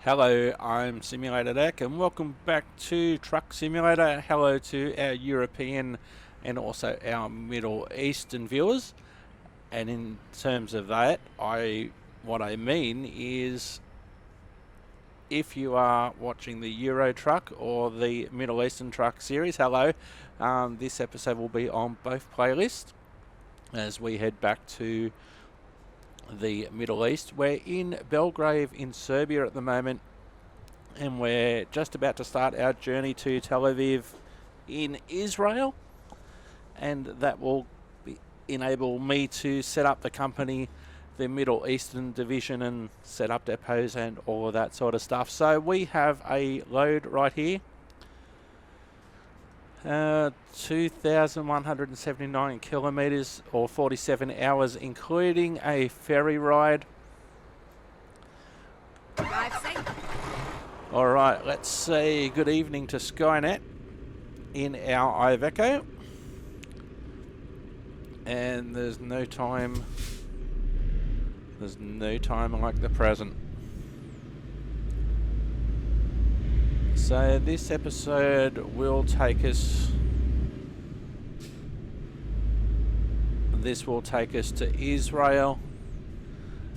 Hello, I'm Simulator Deck and welcome back to Truck Simulator. Hello to our European and also our Middle Eastern viewers. And in terms of that, what I mean is if you are watching the Euro Truck or the Middle Eastern Truck series, hello. This episode will be on both playlists as we head back to the Middle East. We're in Belgrade in Serbia at the moment, and we're just about to start our journey to Tel Aviv in Israel, and that will enable me to set up the company, the Middle Eastern division, and set up depots and all of that sort of stuff. So we have a load right here. 2,179 kilometers or 47 hours, including a ferry ride. Drive safe. All right, let's say good evening to Skynet in our Iveco. And there's no time like the present. So this episode will take us to Israel,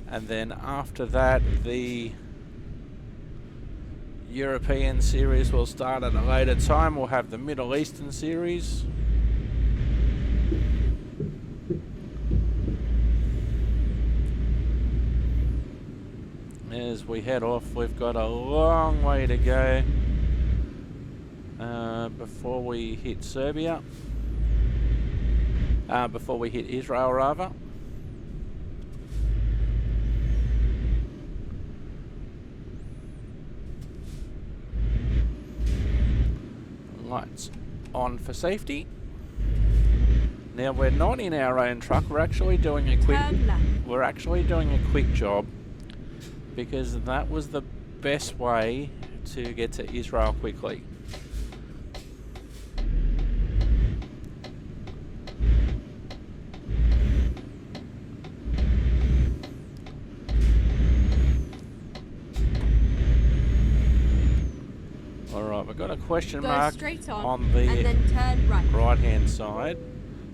and then after that the European series will start at a later time. We'll have the Middle Eastern series. As we head off, we've got a long way to go before we hit Serbia. Before we hit Israel, rather. Lights on for safety. Now we're not in our own truck. We're actually doing a quick job, because that was the best way to get to Israel quickly. Alright, we've got a question mark on the right hand side.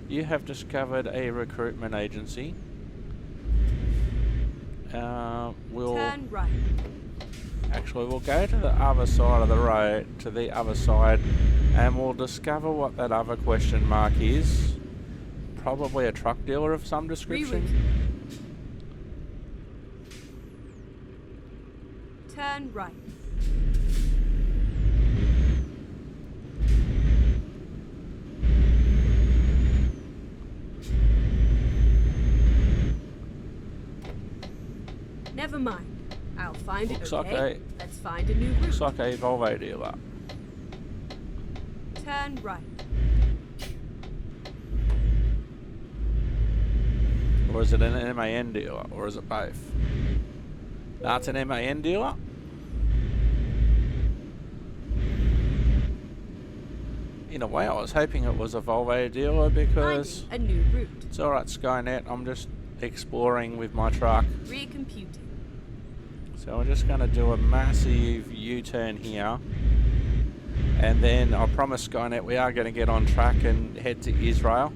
You have discovered a recruitment agency. We'll turn right. Actually, we'll go to the other side of the road, to the other side, and we'll discover what that other question mark is. Probably a truck dealer of some description. Turn right. Never mind. I'll find it, okay? Let's find a new route. Looks like a Volvo dealer. Turn right. Or is it an MAN dealer? Or is it both? That's an MAN dealer. In a way, I was hoping it was a Volvo dealer because a new route. It's alright, Skynet. I'm just exploring with my truck. Recomputing. So we're just going to do a massive U-turn here, and then I promise Skynet we are going to get on track and head to Israel.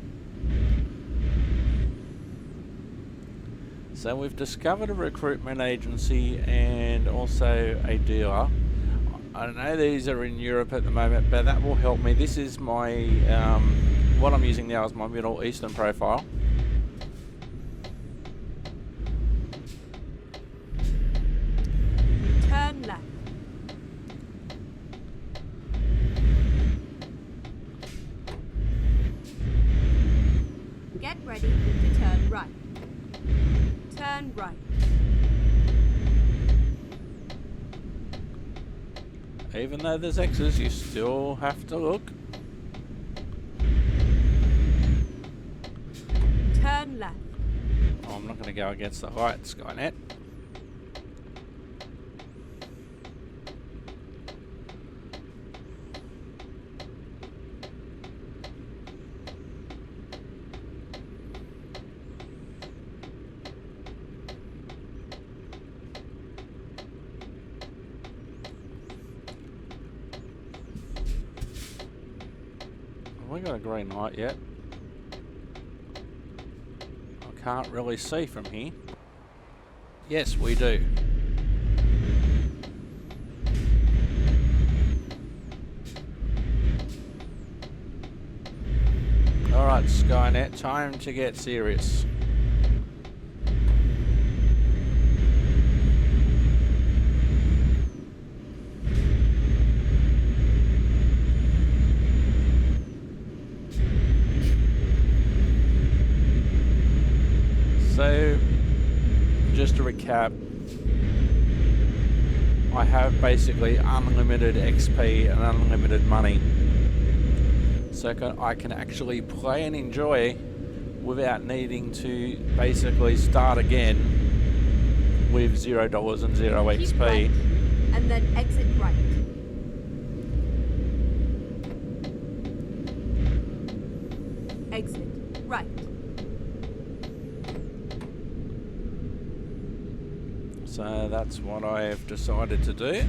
So we've discovered a recruitment agency and also a dealer. I don't know, these are in Europe at the moment, but that will help me. This is my, what I'm using now is my Middle Eastern profile. Turn left. Get ready to turn right. Turn right. Even though there's X's, you still have to look. Turn left. Oh, I'm not going to go against the light, Skynet. we got a green light yet? I can't really see from here. Yes, we do. Alright, Skynet, time to get serious. So, just to recap, I have basically unlimited XP and unlimited money. So I can actually play and enjoy without needing to basically start again with $0 and 0 Keep XP. right, and then exit right. Exit right. So that's what I have decided to do.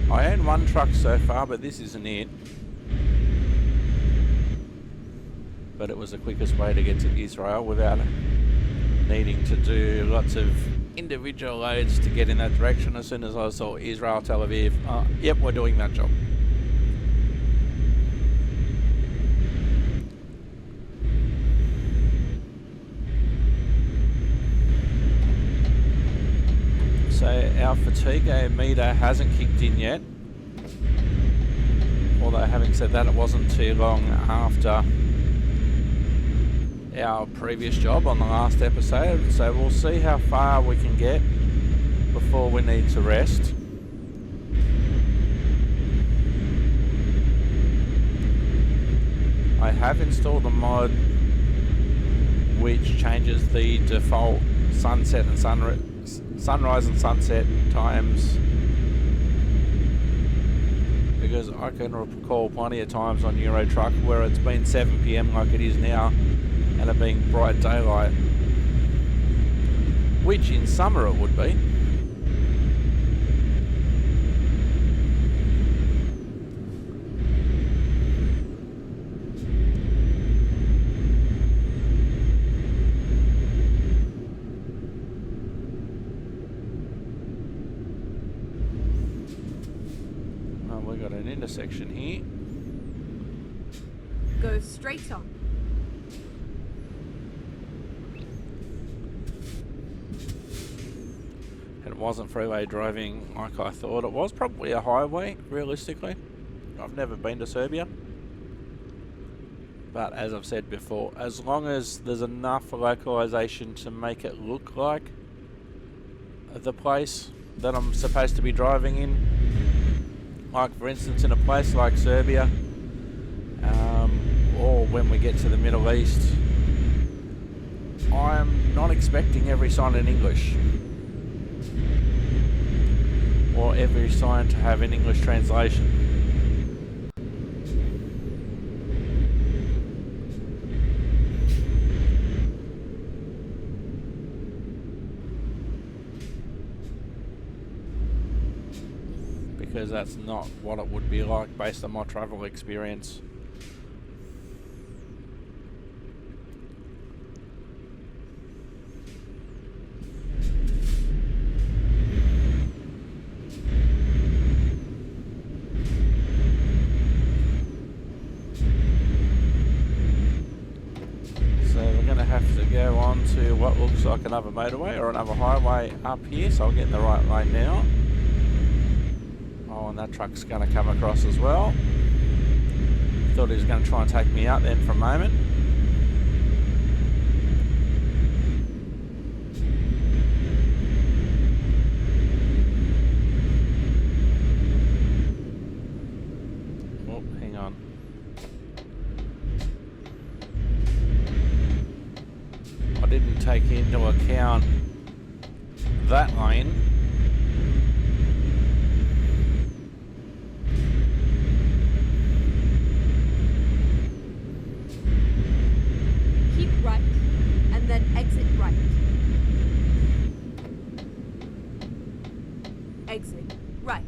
I own one truck so far, but this isn't it. But it was the quickest way to get to Israel without needing to do lots of individual loads to get in that direction. As soon as I saw Israel, Tel Aviv, yep, we're doing that job. So our fatigue meter hasn't kicked in yet. Although having said that, it wasn't too long after our previous job on the last episode, so we'll see how far we can get before we need to rest. I have installed a mod which changes the default sunset and sunrise and sunset times, because I can recall plenty of times on Euro Truck where it's been 7 PM like it is now and it being bright daylight, which in summer it would be. Well, we've got an intersection here. Go straight on. It wasn't freeway driving like I thought it was. Probably a highway, realistically. I've never been to Serbia. But as I've said before, as long as there's enough localization to make it look like the place that I'm supposed to be driving in, like for instance in a place like Serbia, or when we get to the Middle East, I'm not expecting every sign in English. Or every sign to have an English translation. Because that's not what it would be like based on my travel experience. Go on to what looks like another motorway or another highway up here, so I'll get in the right lane now. Oh, and that truck's going to come across as well. Thought he was going to try and take me out then for a moment. Oh, hang on. I didn't take into account that lane. Keep right, and then exit right. Exit right.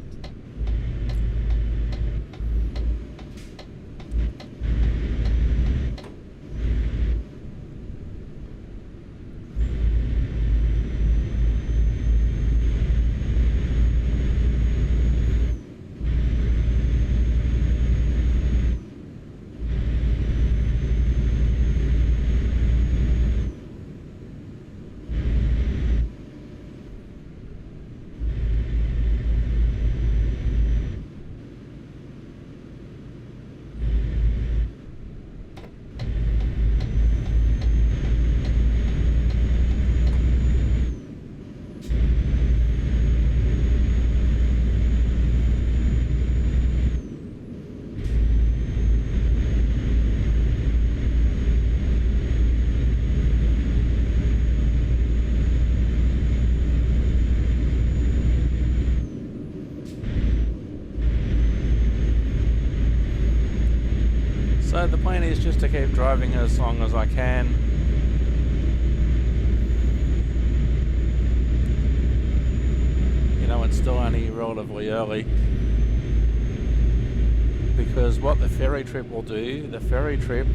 is just to keep driving as long as I can. You know, it's still only relatively early. Because what the ferry trip will do, the ferry trip,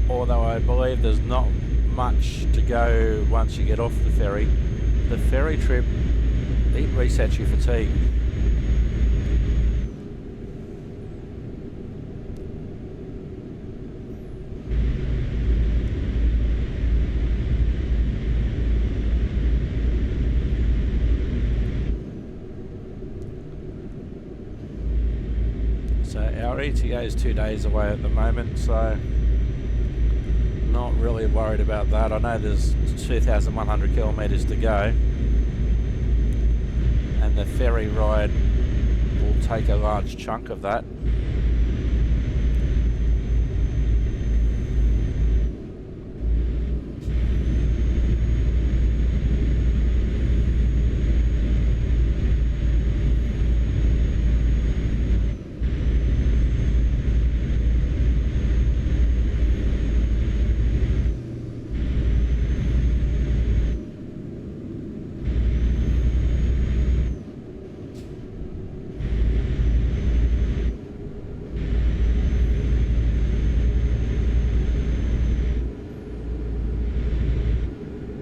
although I believe there's not much to go once you get off the ferry trip, it resets your fatigue. So our ETA is 2 days away at the moment, so not really worried about that. I know there's 2,100 kilometres to go, and the ferry ride will take a large chunk of that.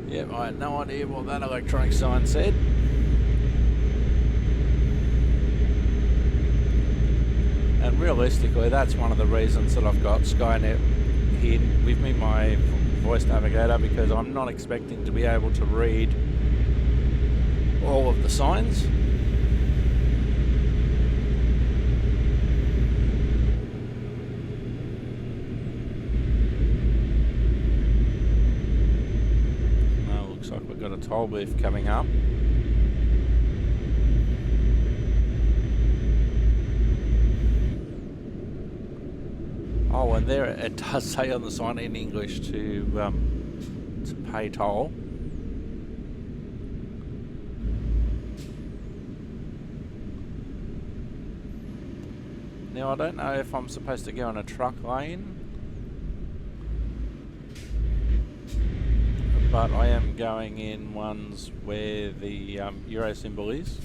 Yep, I had no idea what that electronic sign said. And realistically, that's one of the reasons that I've got Skynet here with me, my voice navigator, because I'm not expecting to be able to read all of the signs. Got a toll booth coming up. Oh, and there it does say on the sign in English to pay toll. Now I don't know if I'm supposed to go in a truck lane, but I am going in ones where the Euro symbol is.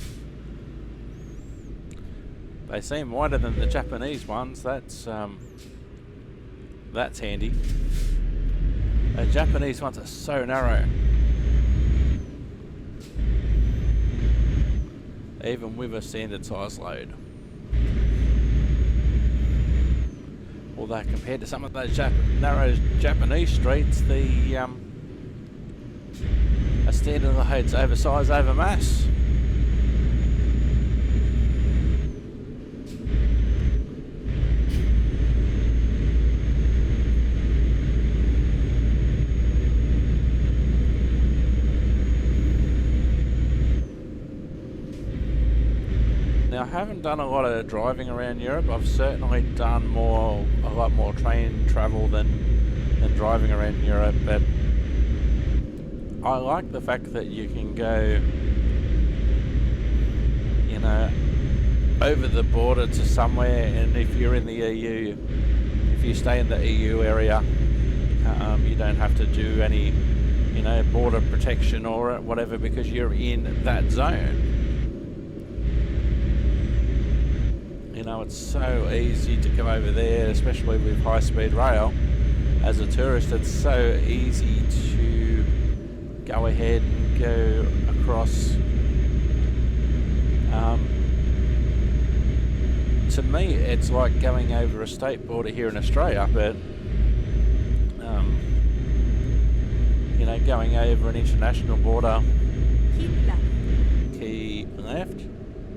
They seem wider than the Japanese ones. That's handy. The Japanese ones are so narrow, even with a standard size load. Although compared to some of those narrow Japanese streets, the a standard load's oversize over mass. Now I haven't done a lot of driving around Europe. I've certainly done a lot more train travel than driving around Europe, but I like the fact that you can go, you know, over the border to somewhere, and if you're in the EU, if you stay in the EU area, you don't have to do any, you know, border protection or whatever, because you're in that zone. You know, it's so easy to come over there, especially with high-speed rail. As a tourist, it's so easy to go ahead and go across. To me, it's like going over a state border here in Australia, but you know, going over an international border. Keep left. Keep left.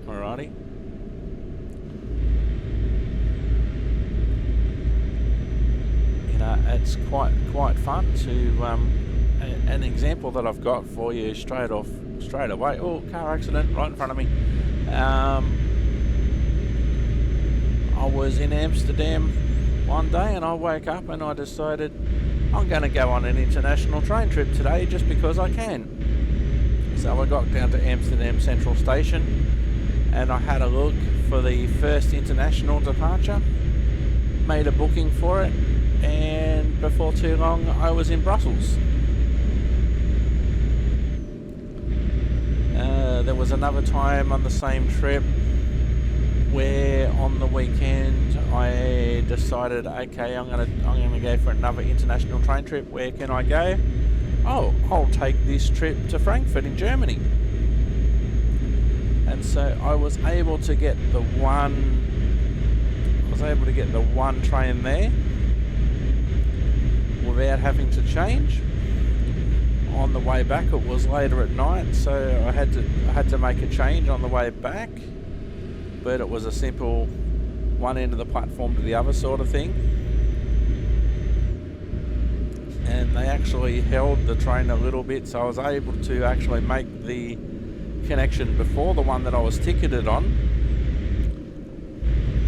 Alrighty. You know, it's quite fun to. An example that I've got for you straight away. Oh, car accident right in front of me. I was in Amsterdam one day and I woke up and I decided I'm going to go on an international train trip today just because I can. So I got down to Amsterdam Central Station and I had a look for the first international departure, made a booking for it, and before too long I was in Brussels. There was another time on the same trip where on the weekend I decided, okay, I'm gonna go for another international train trip. Where can I go? Oh, I'll take this trip to Frankfurt in Germany. And so I was able to get the one train there without having to change. On the way back it was later at night, so I had to make a change on the way back, but it was a simple one end of the platform to the other sort of thing. And they actually held the train a little bit, so I was able to actually make the connection before the one that I was ticketed on,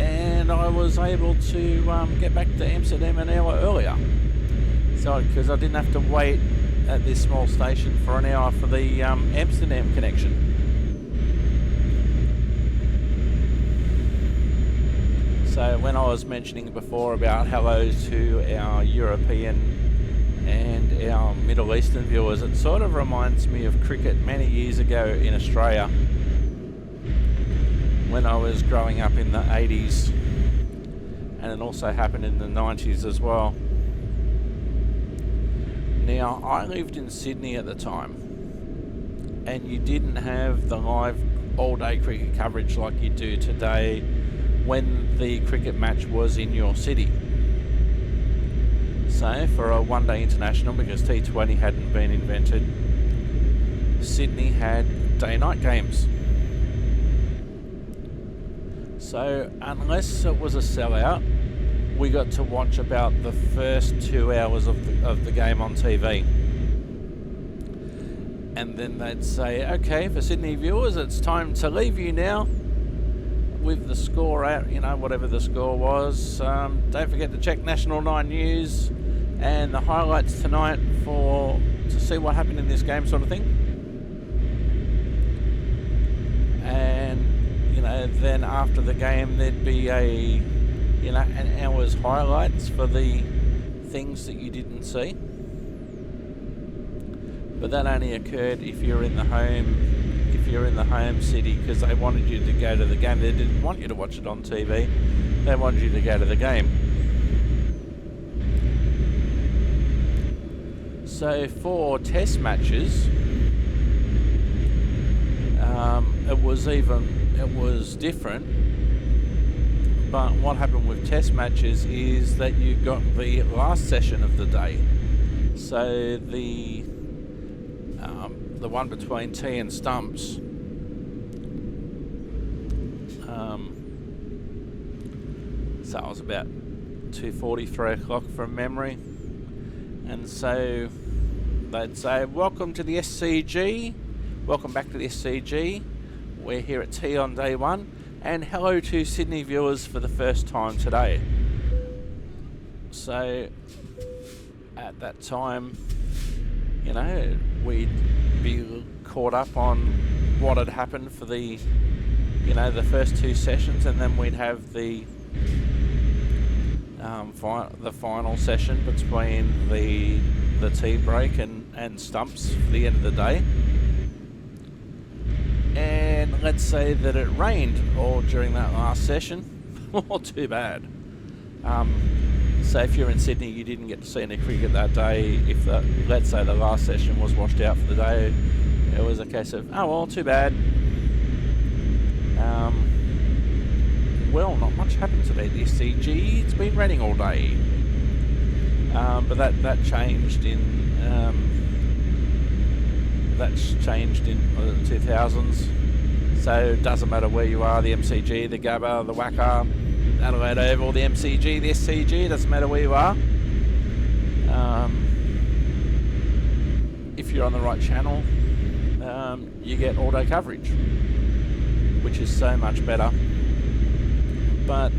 and I was able to get back to Amsterdam an hour earlier. So, because I didn't have to wait at this small station for an hour for the Amsterdam connection. So when I was mentioning before about hello to our European and our Middle Eastern viewers, it sort of reminds me of cricket many years ago in Australia when I was growing up in the 80s, and it also happened in the 90s as well. Now, I lived in Sydney at the time, and you didn't have the live all-day cricket coverage like you do today when the cricket match was in your city. So, for a one-day international, because T20 hadn't been invented, Sydney had day-night games. So, unless it was a sellout, we got to watch about the first 2 hours of the game on TV. And then they'd say, okay, for Sydney viewers, it's time to leave you now with the score out, whatever the score was. Don't forget to check National 9 News and the highlights tonight to see what happened in this game, sort of thing. And, then after the game, there'd be an hour's highlights for the things that you didn't see. But that only occurred if you're in the home city, because they wanted you to go to the game. They didn't want you to watch it on TV. They wanted you to go to the game. So for test matches, it was different. But what happened with test matches is that you got the last session of the day. So the one between tee and stumps, so it was about 2:40, 3 o'clock from memory. And so they'd say, welcome to the SCG, welcome back to the SCG, we're here at tee on day one, and hello to Sydney viewers for the first time today. So at that time, we'd be caught up on what had happened for the first two sessions, and then we'd have the final session between the tea break and stumps for the end of the day. And let's say that it rained all during that last session. Well, too bad. So if you're in Sydney, you didn't get to see any cricket that day. If let's say the last session was washed out for the day, it was a case of, oh well, too bad. Well, not much happened today at the SCG. It's been raining all day. But that changed in the 2000s. So it doesn't matter where you are, the MCG, the Gabba, the WACA, Adelaide Oval, the MCG, the SCG, it doesn't matter where you are. If you're on the right channel, you get all-day coverage, which is so much better. But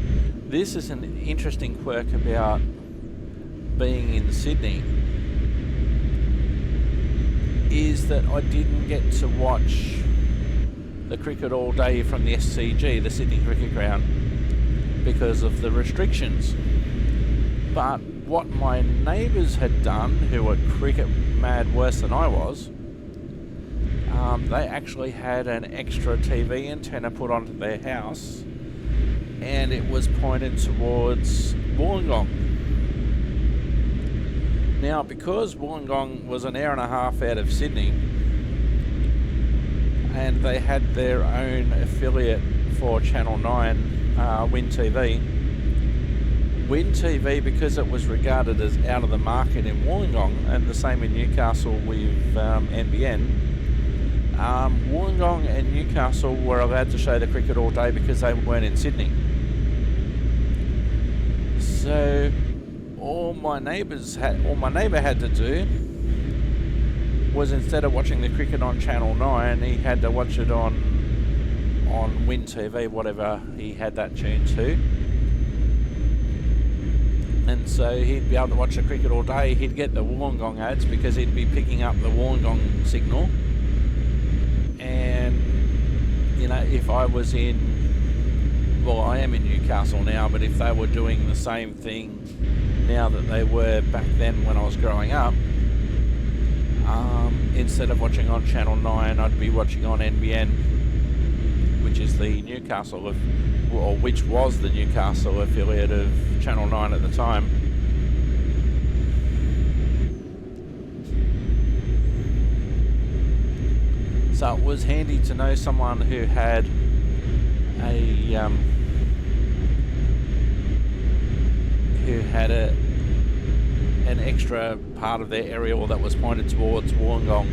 this is an interesting quirk about being in Sydney, is that I didn't get to watch the cricket all day from the SCG, the Sydney Cricket Ground, because of the restrictions. But what my neighbours had done, who were cricket mad worse than I was, they actually had an extra TV antenna put onto their house, and it was pointed towards Wollongong. Now, because Wollongong was an hour and a half out of Sydney, and they had their own affiliate for Channel 9, Win TV. Win TV, because it was regarded as out of the market in Wollongong, and the same in Newcastle with NBN, Wollongong and Newcastle were allowed to show the cricket all day because they weren't in Sydney. So all my neighbour had to do was, instead of watching the cricket on Channel 9, he had to watch it on Win TV, whatever he had that tuned to. And so he'd be able to watch the cricket all day. He'd get the Wollongong ads because he'd be picking up the Wollongong signal. And, if I was I am in Newcastle now, but if they were doing the same thing now that they were back then when I was growing up, instead of watching on Channel 9, I'd be watching on NBN, which is the Newcastle which was the Newcastle affiliate of Channel 9 at the time. So it was handy to know someone who had an extra part of their aerial that was pointed towards Wollongong,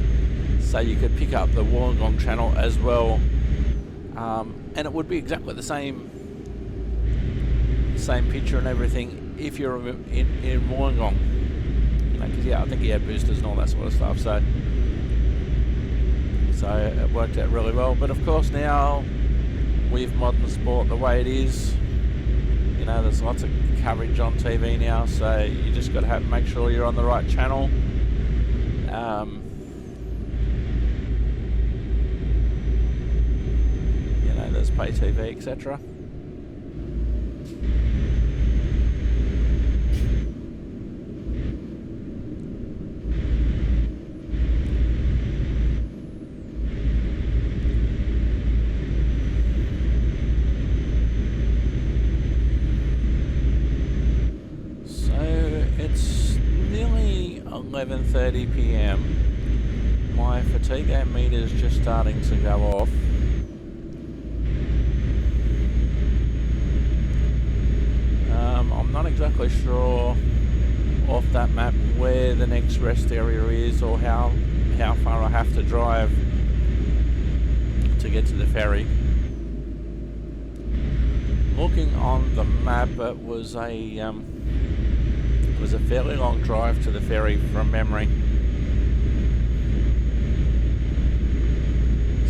so you could pick up the Wollongong channel as well, and it would be exactly the same picture and everything if you're in Wollongong, because I think he had boosters and all that sort of stuff, so it worked out really well. But of course now, with modern sport the way it is, there's lots of coverage on TV now, so you just got to make sure you're on the right channel. There's pay TV, etc. It's nearly 11:30 p.m. My fatigue meter is just starting to go off. I'm not exactly sure off that map where the next rest area is, or how far I have to drive to get to the ferry. Looking on the map, it was a fairly long drive to the ferry from memory.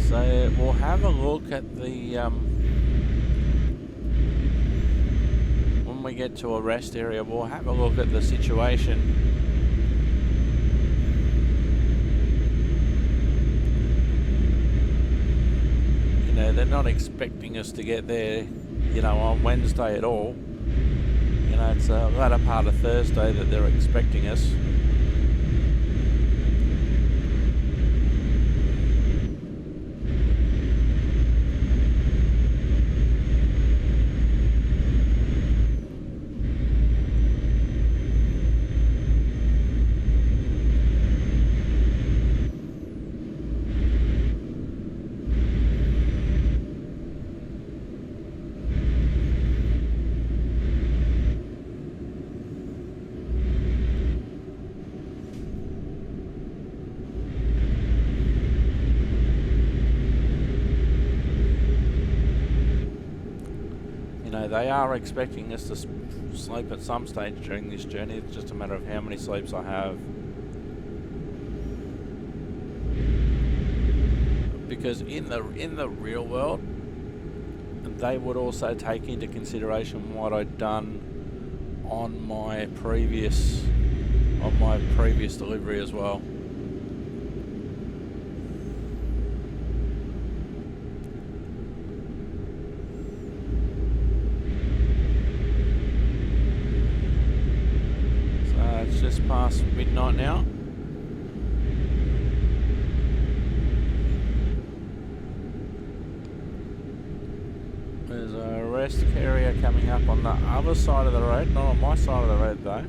So we'll have a look at the when we get to a rest area, we'll have a look at the situation. They're not expecting us to get there, on Wednesday at all. It's a latter part of Thursday that they're expecting us. They are expecting us to sleep at some stage during this journey. It's just a matter of how many sleeps I have. Because in the real world, they would also take into consideration what I'd done on my previous delivery as well. past midnight now. There's a rest area coming up on the other side of the road, not on my side of the road though.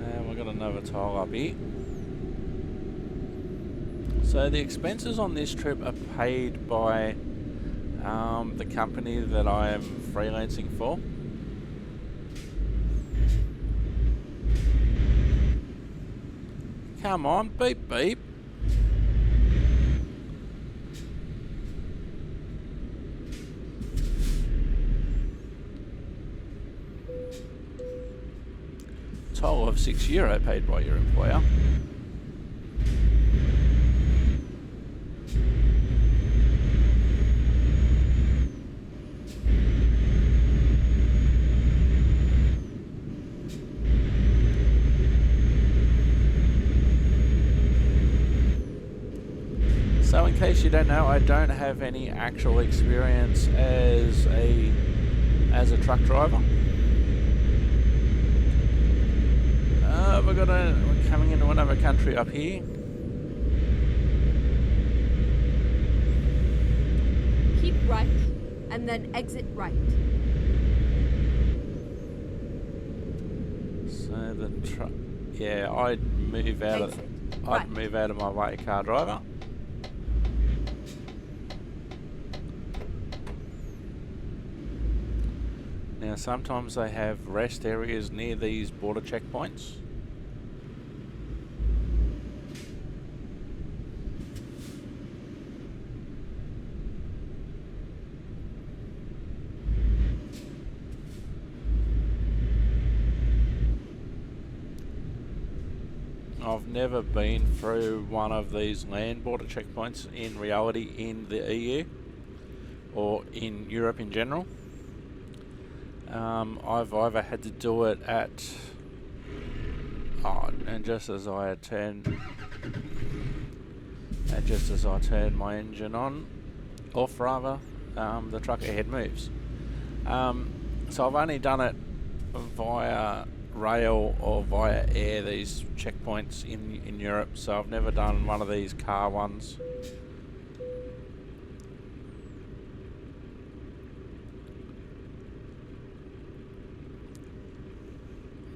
And we've got another toll up here. So the expenses on this trip are paid by the company that I am freelancing for. Come on, beep beep. Toll of €6 paid by your employer. So in case you don't know, I don't have any actual experience as a truck driver. We're coming into another country up here. Keep right, and then exit right. So the truck, yeah, I'd move out of my way, car driver. Now sometimes they have rest areas near these border checkpoints. I've never been through one of these land border checkpoints in reality in the EU or in Europe in general. I've either had to do it at and just as I turned my engine off rather, the truck ahead moves. So I've only done it via rail or via air, these checkpoints in Europe, so I've never done one of these car ones.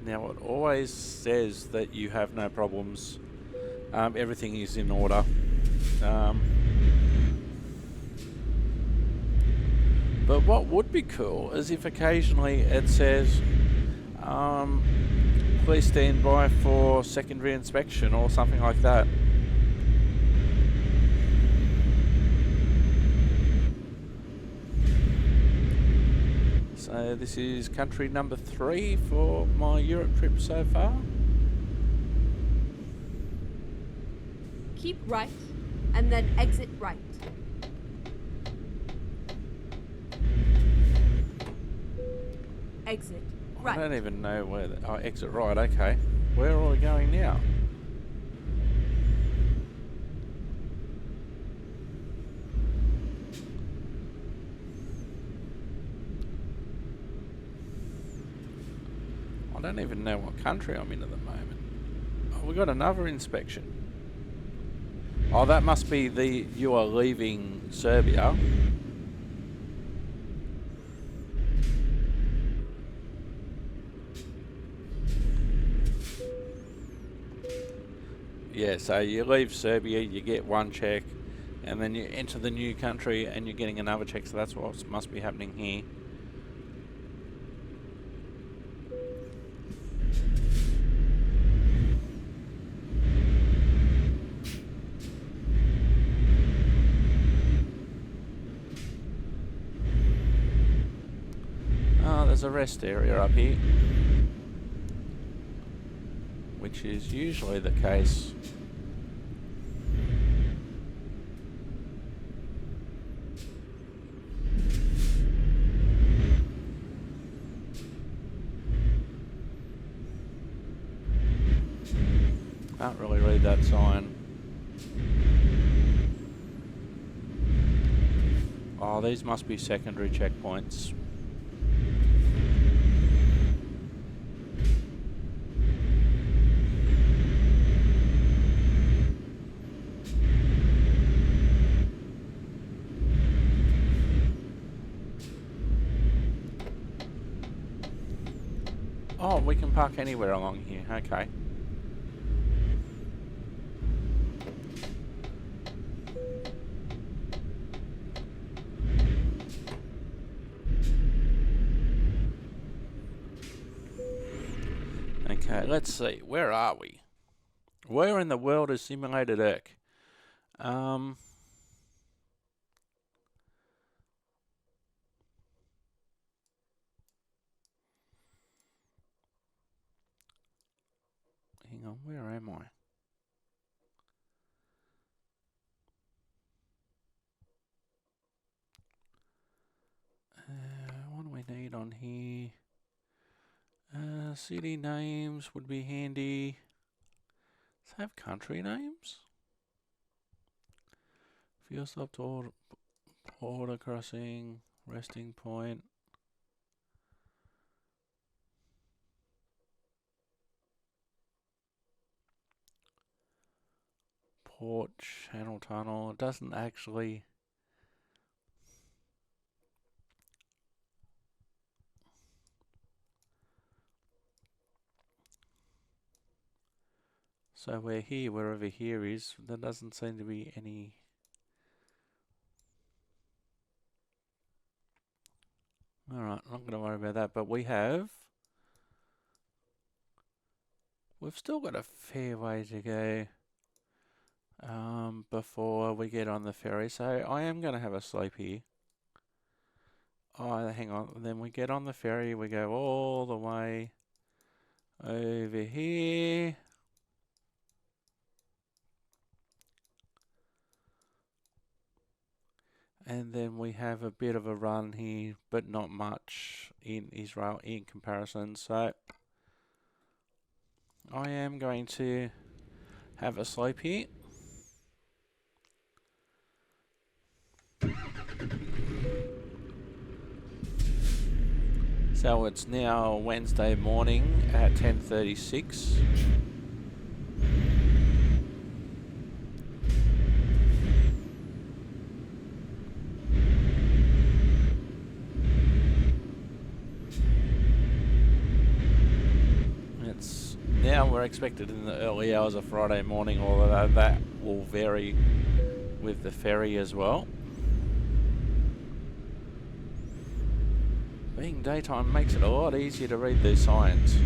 Now it always says that you have no problems, everything is in order. But what would be cool is if occasionally it says please stand by for secondary inspection or something like that. So this is country number 3 for my Europe trip so far. Keep right, and then exit right. Exit right. I don't even know where exit right, okay. Where are we going now? I don't even know what country I'm in at the moment. Oh, we got another inspection. Oh, that must be you are leaving Serbia. Yeah, so you leave Serbia, you get one check, and then you enter the new country and you're getting another check, so that's what must be happening here. Oh, there's a rest area up here, which is usually the case. Can't really read that sign. Oh, these must be secondary checkpoints. we can park anywhere along here. Okay. Okay, let's see. Where are we? Where in the world is Simulated Irk? Hang on, where am I? What do we need on here? City names would be handy. Does it have country names? Fuel stop, border crossing, resting point. Port, channel tunnel. It doesn't actually. So we're here, wherever here is. There doesn't seem to be any. Alright, I'm not going to worry about that, but we've still got a fair way to go before we get on the ferry, so I am going to have a sleep here. Oh, hang on, then we get on the ferry, we go all the way over here. And then we have a bit of a run here, but not much in Israel in comparison. So I am going to have a sleep here. So it's now Wednesday morning at 10:36. Now we're expected in the early hours of Friday morning, although that will vary with the ferry as well. Being daytime makes it a lot easier to read these signs.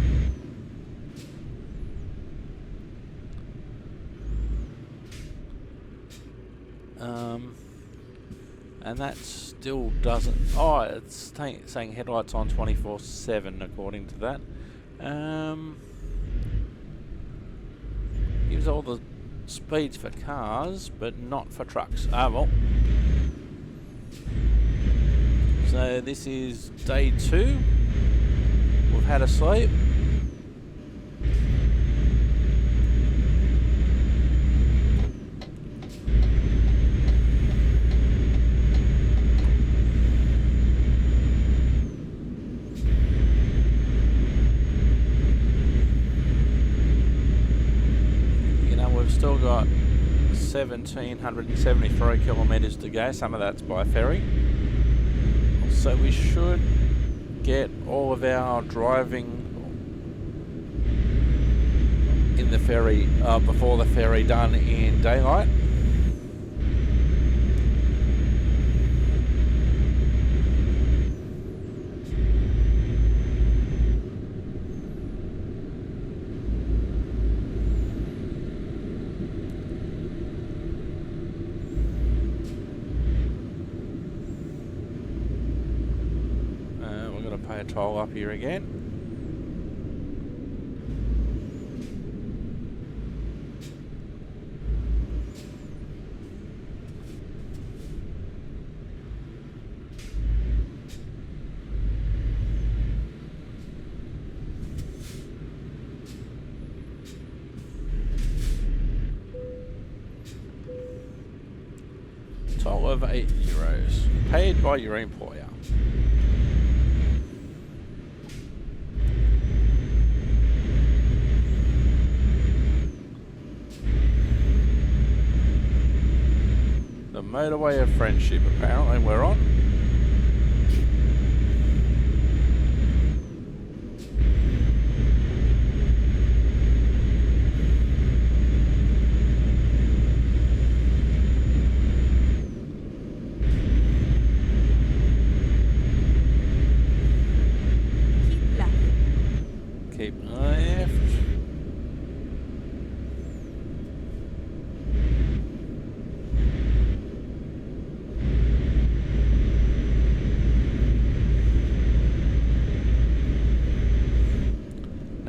And that still doesn't... Oh, it's saying headlights on 24/7 according to that. Gives all the speeds for cars, but not for trucks. Ah, well. So this is day 2. We've had a sleep. Still got 1,773 kilometres to go. Some of that's by ferry. So we should get all of our driving in the ferry, before the ferry, done in daylight. Pay a toll up here again. Toll of €8, paid by your employer. The motorway of friendship, apparently we're on.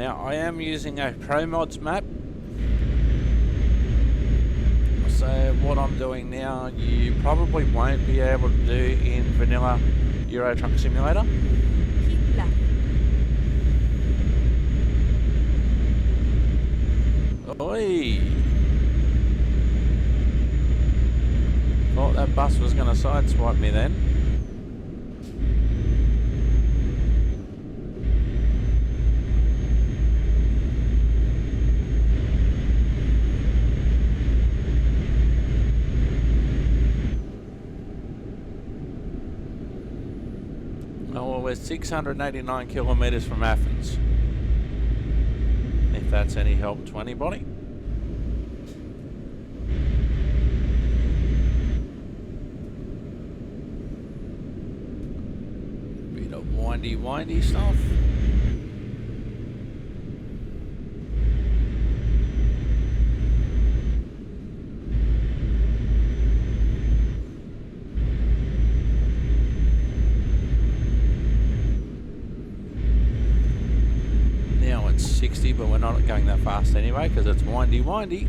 Now I am using a ProMods map. So what I'm doing now, you probably won't be able to do in vanilla Euro Truck Simulator. Keep left. Oi! Thought that bus was going to sideswipe me then. Well, we're 689 kilometres from Athens. If that's any help to anybody. Bit of windy stuff. Now it's 60, but we're not going that fast anyway because it's windy.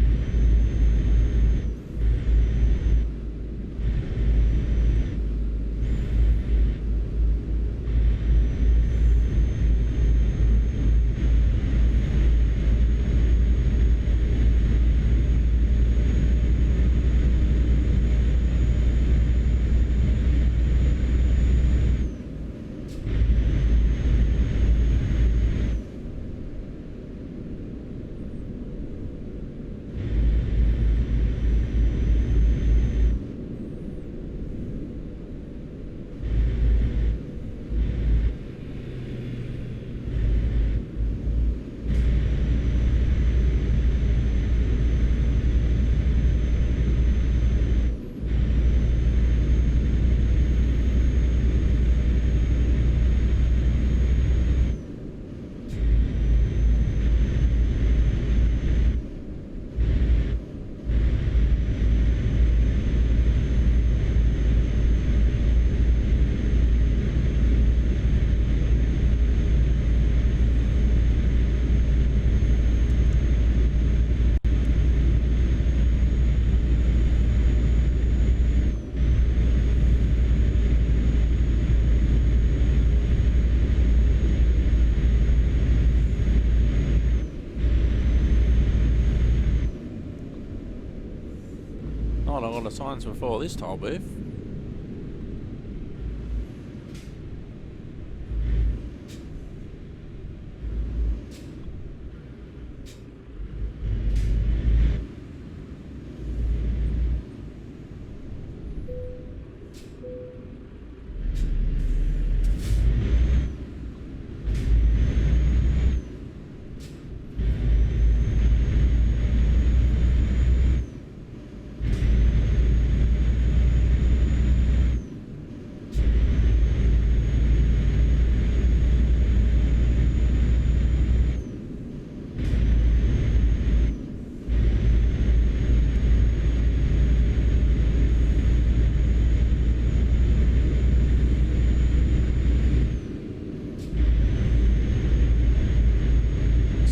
Not a lot of signs before this toll booth.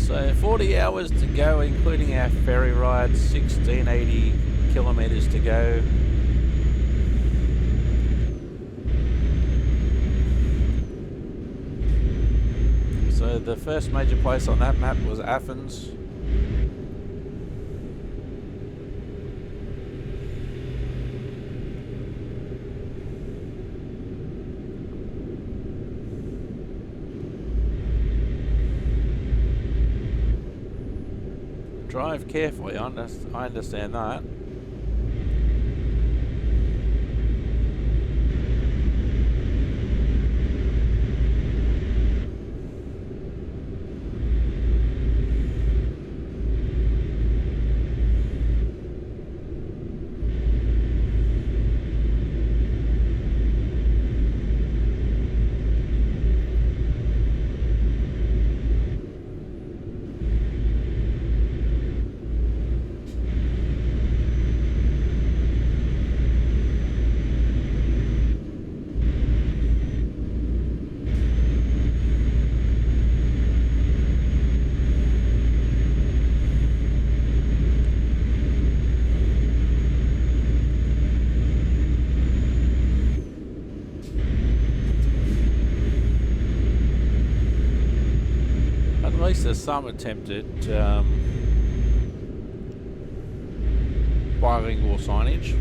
So 40 hours to go, including our ferry ride, 1680 kilometres to go. So the first major place on that map was Athens. Drive carefully, I understand that. there's some attempt at bilingual signage.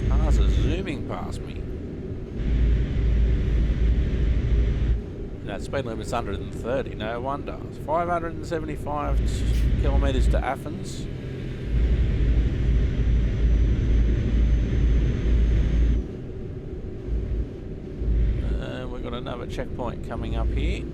Cars are zooming past me. That speed limit's 130, no wonder. 575 kilometres to Athens. We've got another checkpoint coming up here.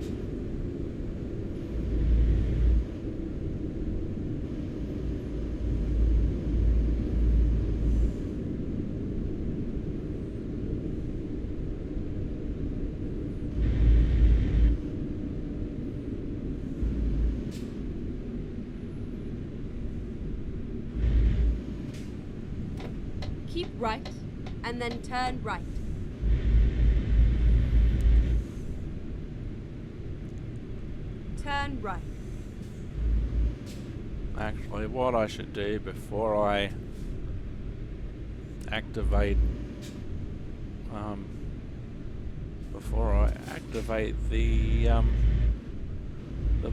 Keep right, and then turn right. Turn right. Actually, what I should do before I activate the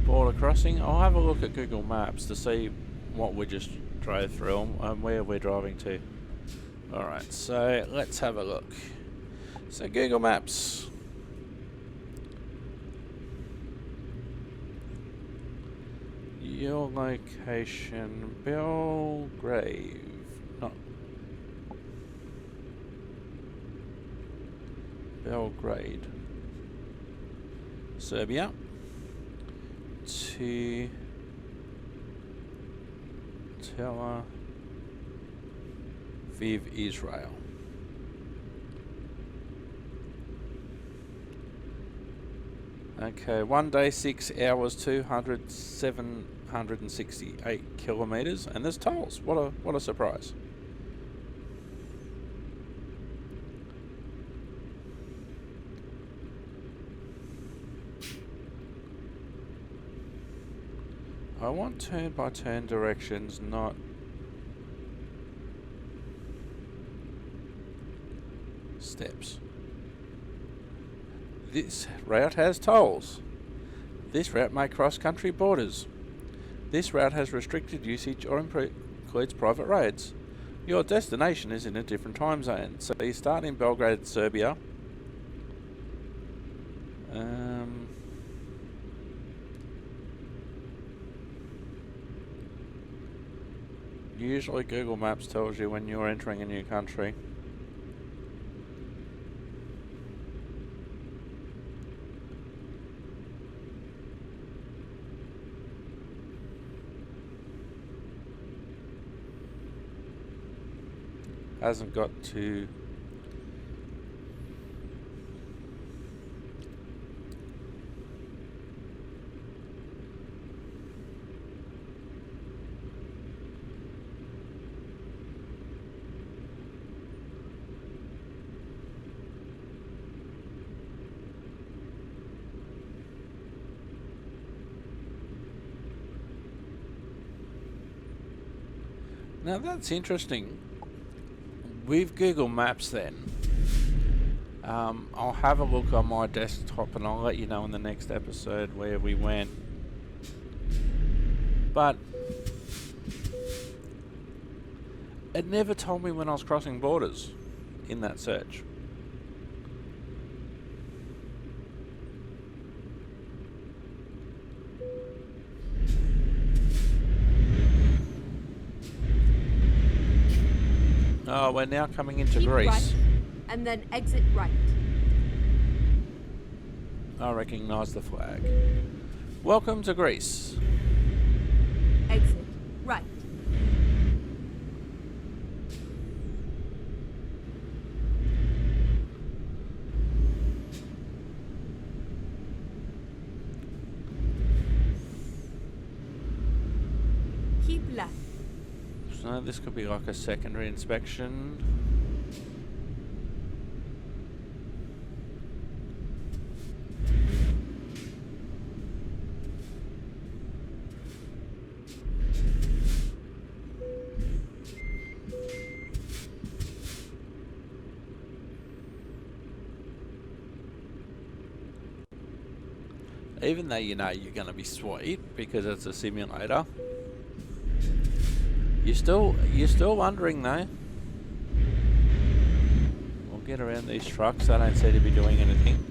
border crossing, I'll have a look at Google Maps to see what we just drove through and where we're driving to. Alright, so let's have a look. So Google Maps. Your location, Belgrave. Not Belgrade. Serbia. To Tel Aviv, Israel. Okay, 1 day, 6 hours, 768 kilometres, and there's tolls. What a surprise! I want turn-by-turn directions, not steps. This route has tolls. This route may cross country borders. This route has restricted usage or includes private roads. Your destination is in a different time zone. So you start in Belgrade, Serbia. Usually Google Maps tells you when you're entering a new country. Hasn't got to now that's interesting. With Google Maps then, I'll have a look on my desktop and I'll let you know in the next episode where we went. But it never told me when I was crossing borders in that search. Oh, we're now coming into Keep Greece. right, and then exit right. I recognise the flag. Welcome to Greece. Exit right. Keep left. So this could be like a secondary inspection. Even though you know you're going to be sweet because it's a simulator, you're still wondering though. We'll get around these trucks. They don't seem to be doing anything.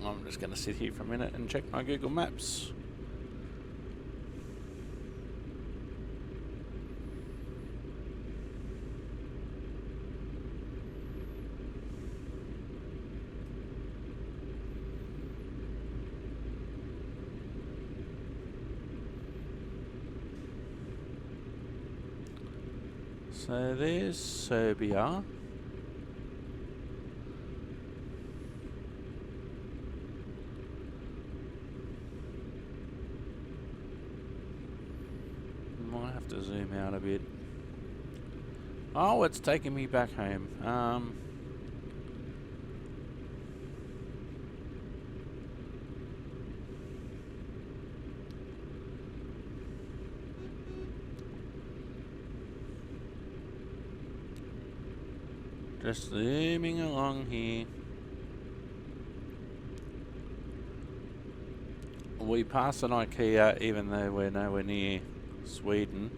I'm just going to sit here for a minute and check my Google Maps. So there's Serbia. Might have to zoom out a bit. Oh, it's taking me back home. Just zooming along here. We pass an IKEA even though we're nowhere near Sweden.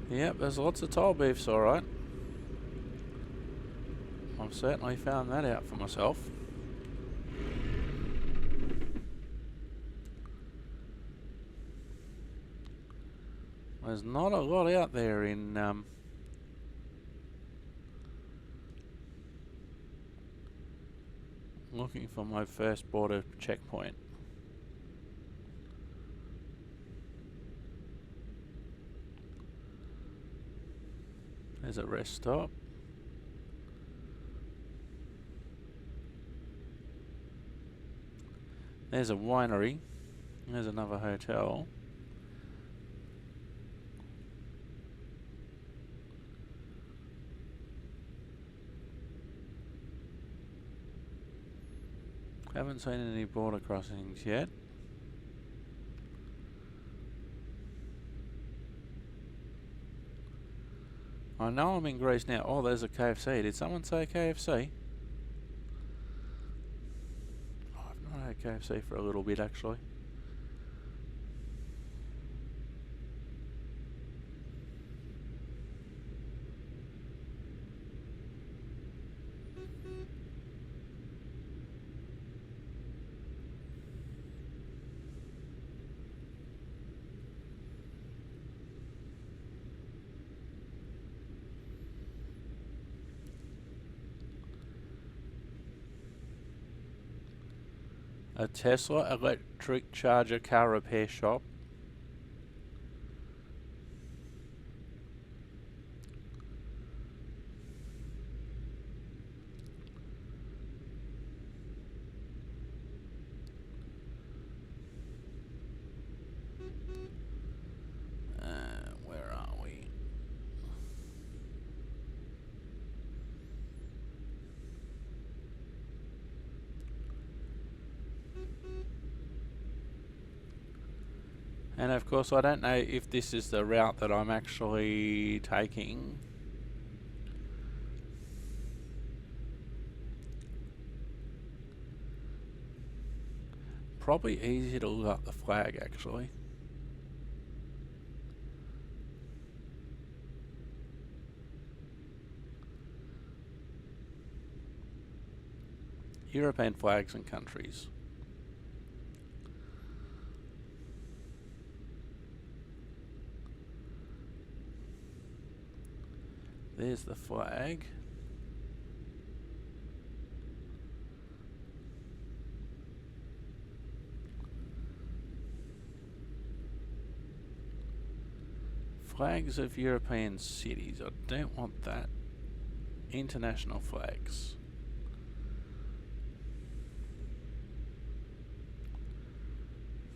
Yep, there's lots of toll booths, alright. I've certainly found that out for myself. There's not a lot out there in looking for my first border checkpoint. There's a rest stop. There's a winery. There's another hotel. Haven't seen any border crossings yet. I know I'm in Greece now. Oh, there's a KFC. Did someone say KFC? Oh, I've not had KFC for a little bit actually. A Tesla electric charger car repair shop. Where are we? And of course I don't know if this is the route that I'm actually taking. Probably easier to look up the flag actually. European flags and countries. There's the flag. Flags of European cities. I don't want that. International flags.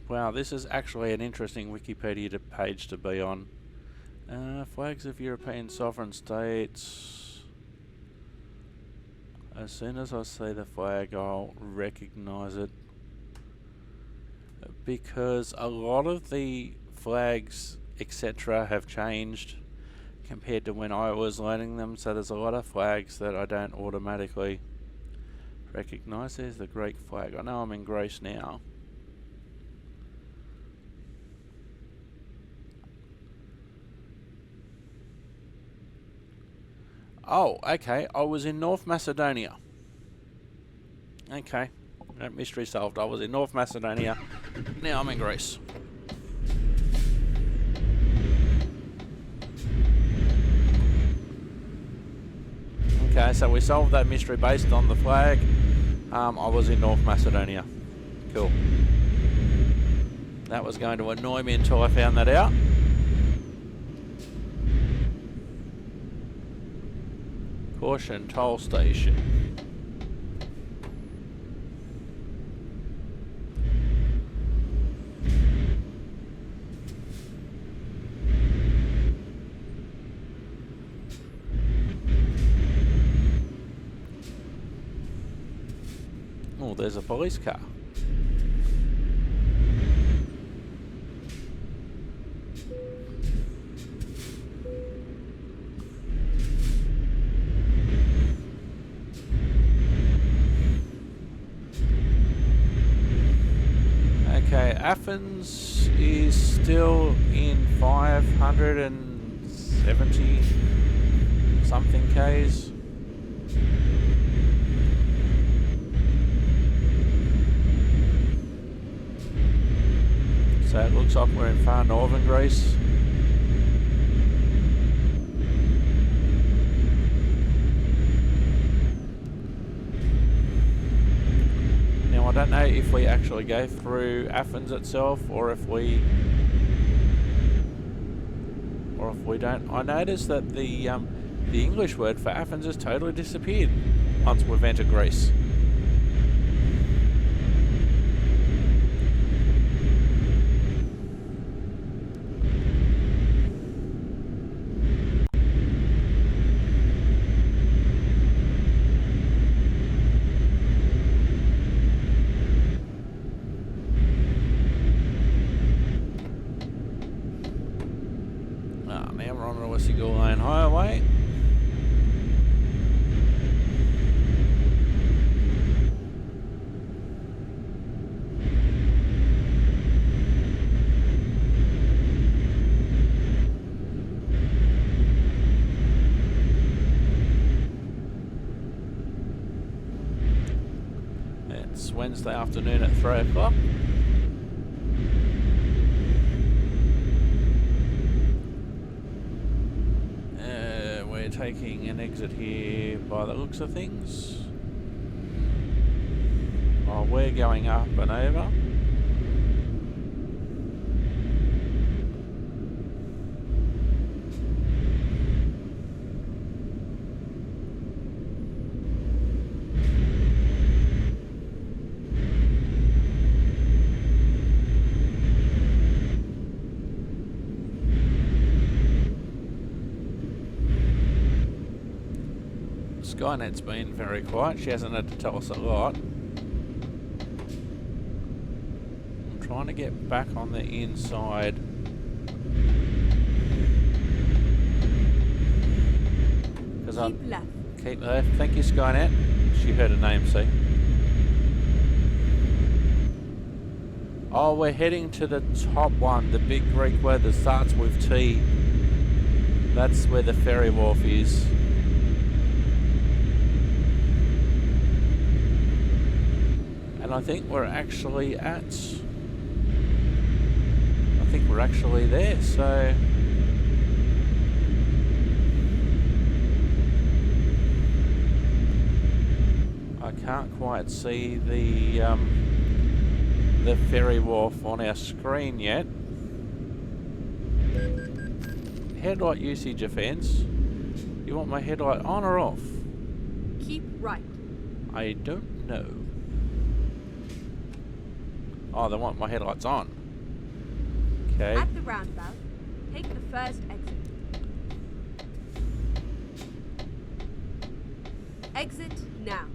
Wow, this is actually an interesting Wikipedia page to be on. Flags of European sovereign states. As soon as I see the flag, I'll recognize it. Because a lot of the flags, etc., have changed compared to when I was learning them, so there's a lot of flags that I don't automatically recognize. There's the Greek flag. I know I'm in Greece now. Oh, okay, I was in North Macedonia. Okay, that mystery solved. I was in North Macedonia, now I'm in Greece. Okay, so we solved that mystery based on the flag. I was in North Macedonia. Cool. That was going to annoy me until I found that out. Caution, toll station. Oh, there's a police car. Okay, Athens is still in 570 something Ks. So it looks like we're in far northern Greece. Now I don't know if we actually go through Athens itself or if we don't. I noticed that the English word for Athens has totally disappeared once we've entered Greece. Now we're on the Westigall Lane Highway. It's Wednesday afternoon at 3 o'clock. Taking an exit here by the looks of things. Oh, we're going up and over. Skynet's been very quiet. She hasn't had to tell us a lot. I'm trying to get back on the inside. Keep left. Keep left. Thank you, Skynet. She heard a name, see? Oh, we're heading to the top one, the big Greek word that starts with T. That's where the ferry wharf is. And I think we're actually there, so I can't quite see the ferry wharf on our screen yet. Headlight usage offence. You want my headlight on or off? right. I don't know. Oh, they want my headlights on. Okay. At the roundabout, take the first exit. Exit now.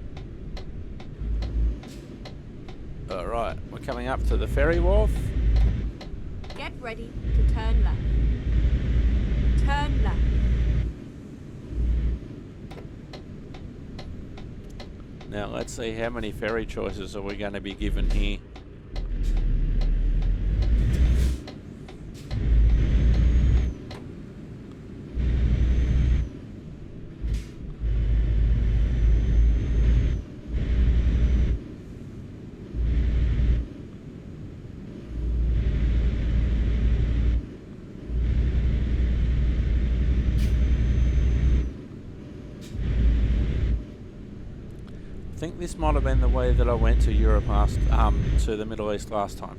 Alright, we're coming up to the ferry wharf. Get ready to turn left. Turn left. Now let's see how many ferry choices are we going to be given here. I think this might have been the way that I went to Europe to the Middle East last time.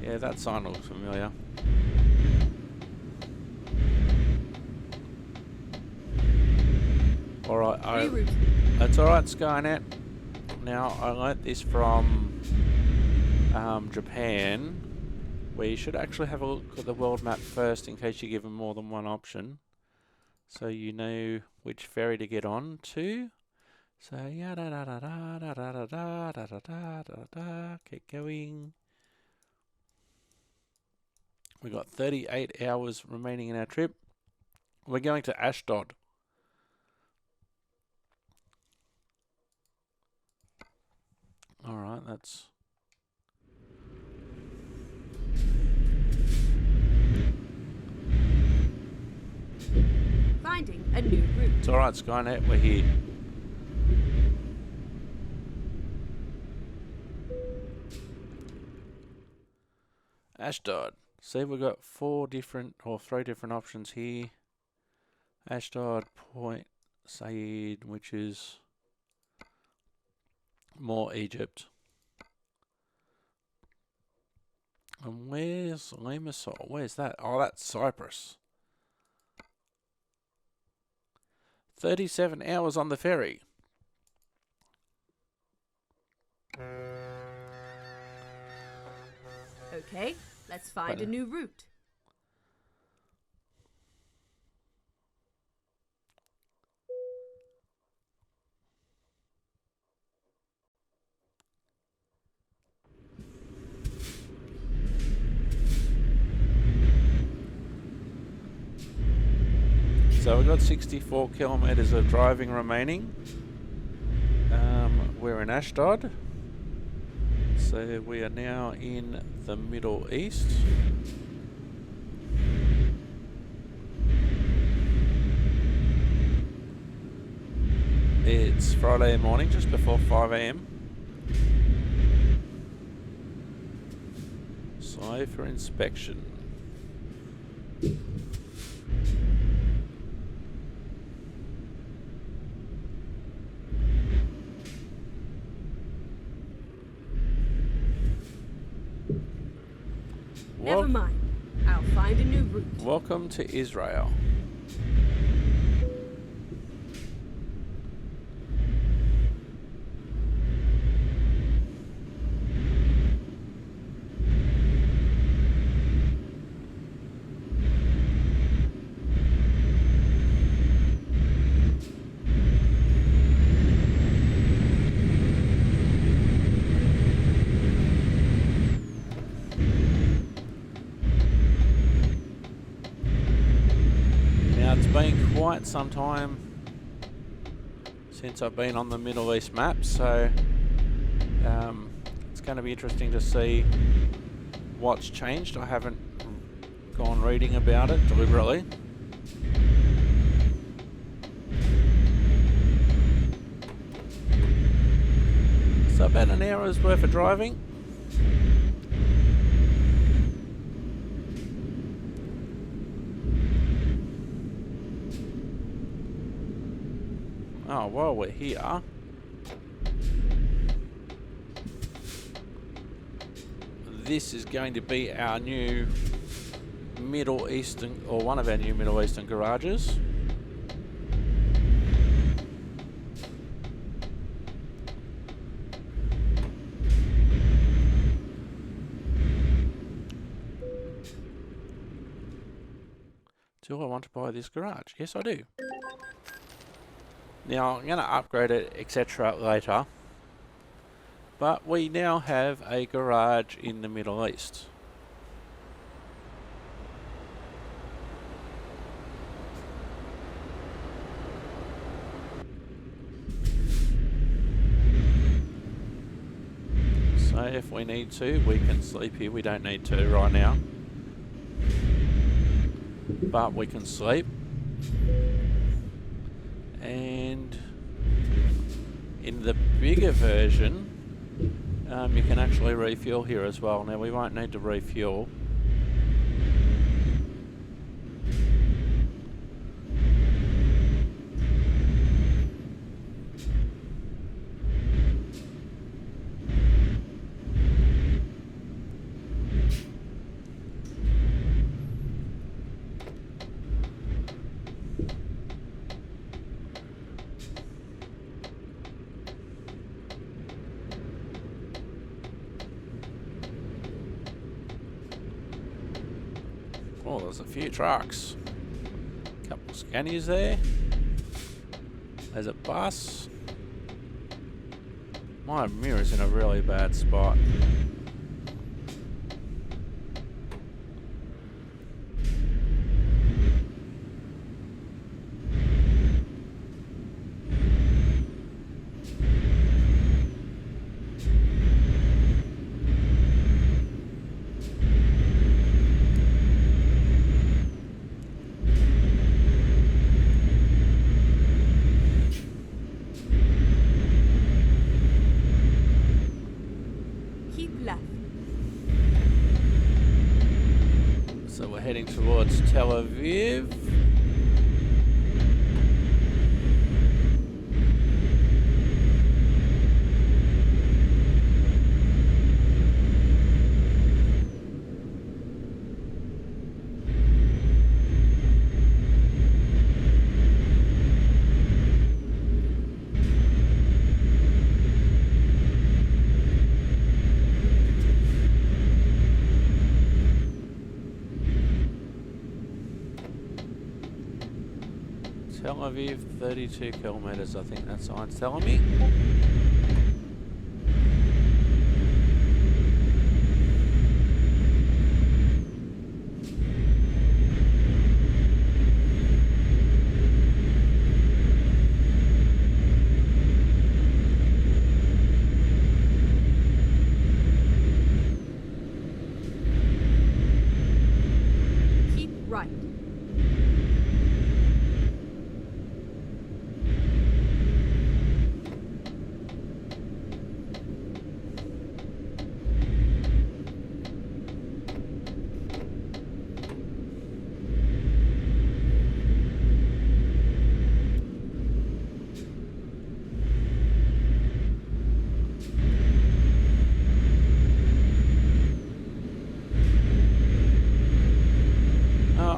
Yeah, that sign looks familiar. Alright, that's alright, Skynet. Now, I learnt this from Japan, where you should actually have a look at the world map first in case you're given more than one option, so you know which ferry to get on to. So yeah, da da da da da da da da da da da da. Keep going. We got 38 hours remaining in our trip. We're going to Ashdod. All right, that's. Finding a new route. It's all right, Skynet. We're here. Ashdod. See, we've got 3 different options here. Ashdod, Point Said, which is more Egypt. And where's Limassol? Where's that? Oh, that's Cyprus. 37 hours on the ferry. Okay, let's find a new route. So we've got 64 kilometres of driving remaining. We're in Ashdod. So we are now in the Middle East. It's Friday morning, just before 5 AM. So for inspection. Never mind. I'll find a new route. Welcome to Israel. Been quite some time since I've been on the Middle East map, so it's going to be interesting to see what's changed. I haven't gone reading about it deliberately. So about an hour's worth of driving. Oh, while we're here, this is going to be our new Middle Eastern, or one of our new Middle Eastern garages. Do I want to buy this garage? Yes, I do. Now, I'm going to upgrade it, etc. later. But we now have a garage in the Middle East. So if we need to, we can sleep here. We don't need to right now, but we can sleep. And in the bigger version, you can actually refuel here as well. Now we won't need to refuel. Oh, there's a few trucks. Couple of Scanias there. There's a bus. My mirror's in a really bad spot. So we're heading towards Tel Aviv. Tel Aviv, 32 kilometres, I think that sign's telling me. Keep right.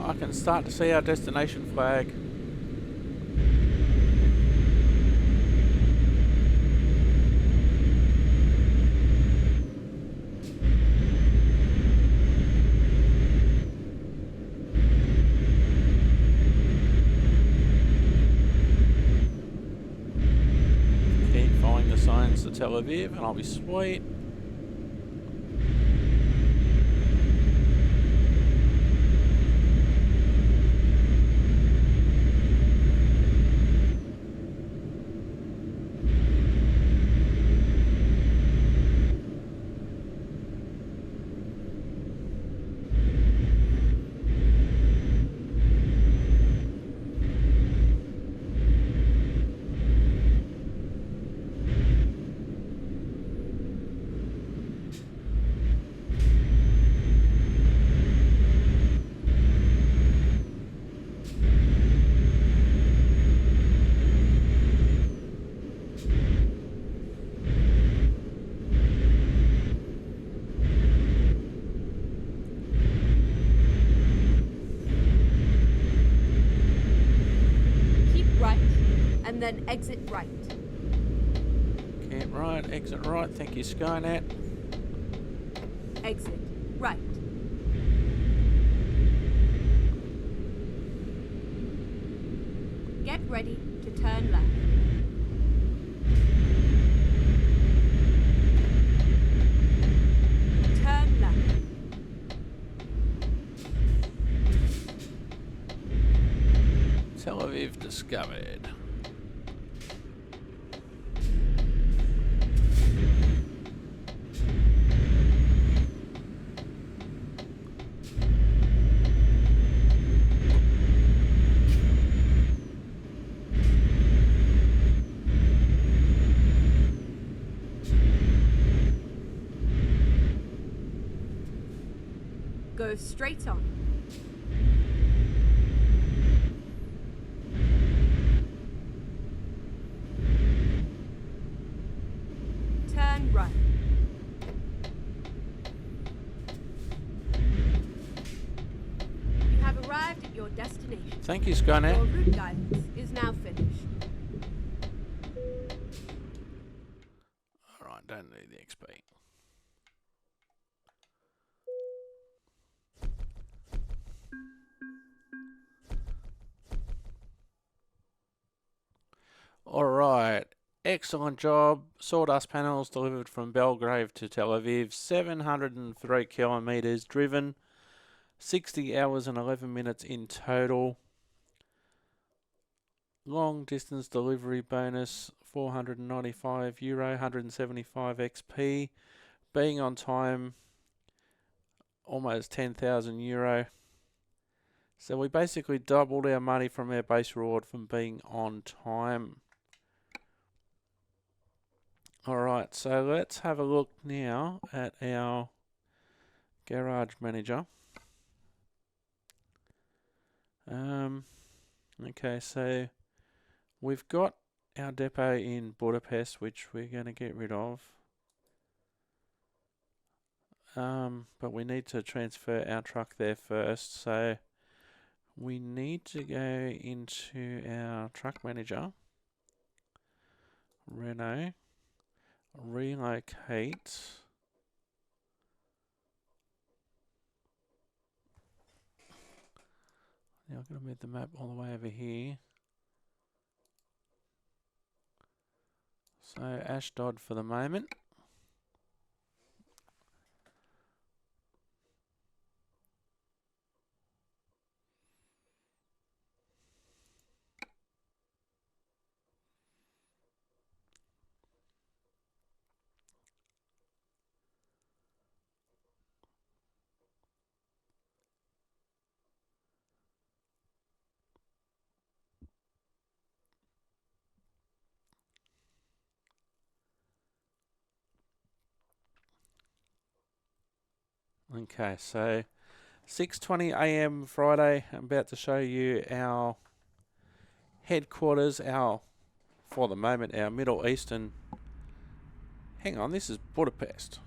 I can start to see our destination flag. Keep following the signs to Tel Aviv and I'll be sweet. and then exit right. Get right, exit right. Thank you, Skynet. Exit right. Get ready to turn left. Turn left. Tel Aviv discovered. Go straight on. Turn right. You have arrived at your destination. Thank you, Skynet. Your route guidance is now finished. Alright, don't need the XP. Alright, excellent job. Sawdust panels delivered from Belgrave to Tel Aviv. 703 kilometres driven. 60 hours and 11 minutes in total. Long distance delivery bonus, €495, 175 XP. Being on time, almost €10,000. So we basically doubled our money from our base reward from being on time. Alright, so let's have a look now at our garage manager. Okay, so we've got our depot in Budapest, which we're going to get rid of. But we need to transfer our truck there first, so we need to go into our truck manager, Renault, relocate. Now I've got to move the map all the way over here. So Ashdod for the moment. Okay, so 6:20 a.m. Friday. I'm about to show you our headquarters, for the moment, our Middle Eastern. Hang on, this is Budapest.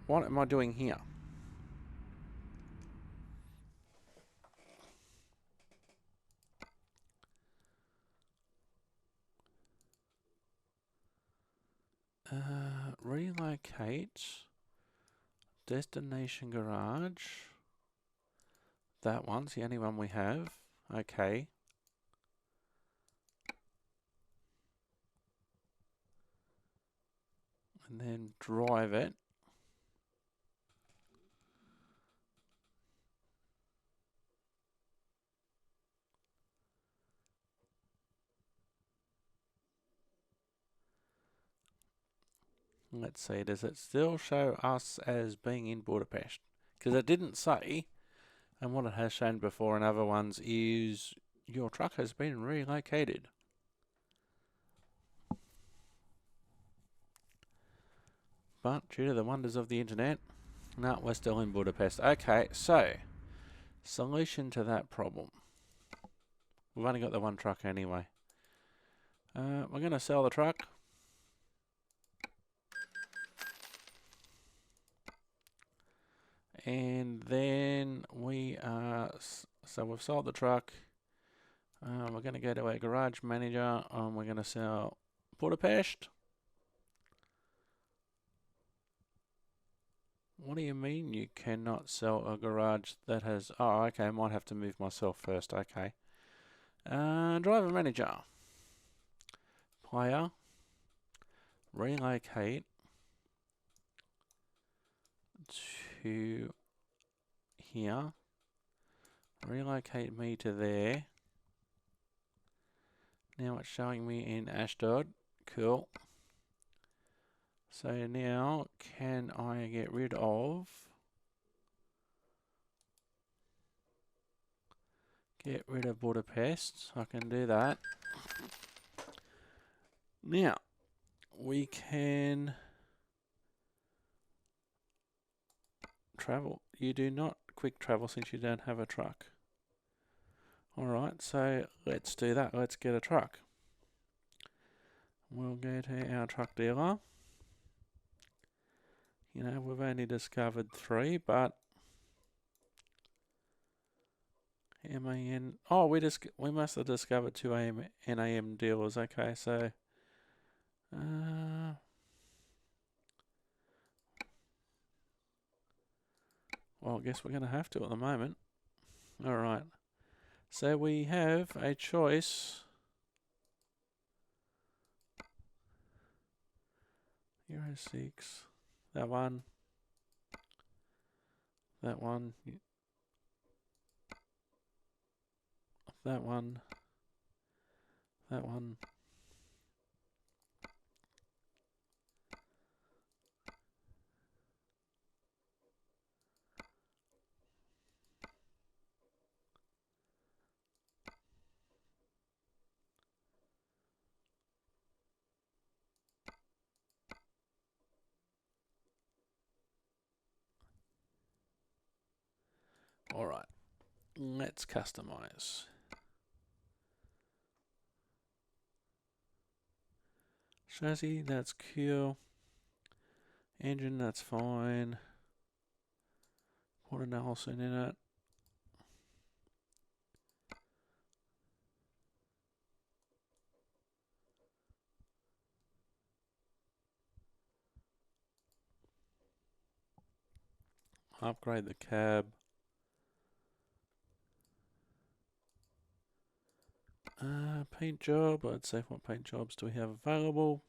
What am I doing here? Relocate. Destination garage. That one's the only one we have. Okay. And then drive it. Let's see, does it still show us as being in Budapest? Because it didn't say, and what it has shown before in other ones is your truck has been relocated. But due to the wonders of the internet, no, we're still in Budapest. Okay, so, solution to that problem. We've only got the one truck anyway. We're going to sell the truck. And then we so we've sold the truck. We're going to go to our garage manager and we're going to sell Budapest. What do you mean you cannot sell a garage that has... Oh, okay, I might have to move myself first. Okay. Driver manager. Player. Relocate to here. Relocate me to there. Now it's showing me in Ashdod. Cool. So now, can I get rid of... Get rid of Budapest. I can do that. Now, we can... travel. You do not quick travel since you don't have a truck. Alright, so let's do that. Let's get a truck. We'll go to our truck dealer. You know, we've only discovered 3, but MAN... Oh, we must have discovered 2 NAM dealers. Okay, so... well, I guess we're going to have to at the moment. Alright. So we have a choice. Euro 6. That one. That one. That one. That one. Alright. Let's customize. Chassis, that's cool. Engine, that's fine. Put an Allison in it. Upgrade the cab. Paint job. Let's see what paint jobs do we have available.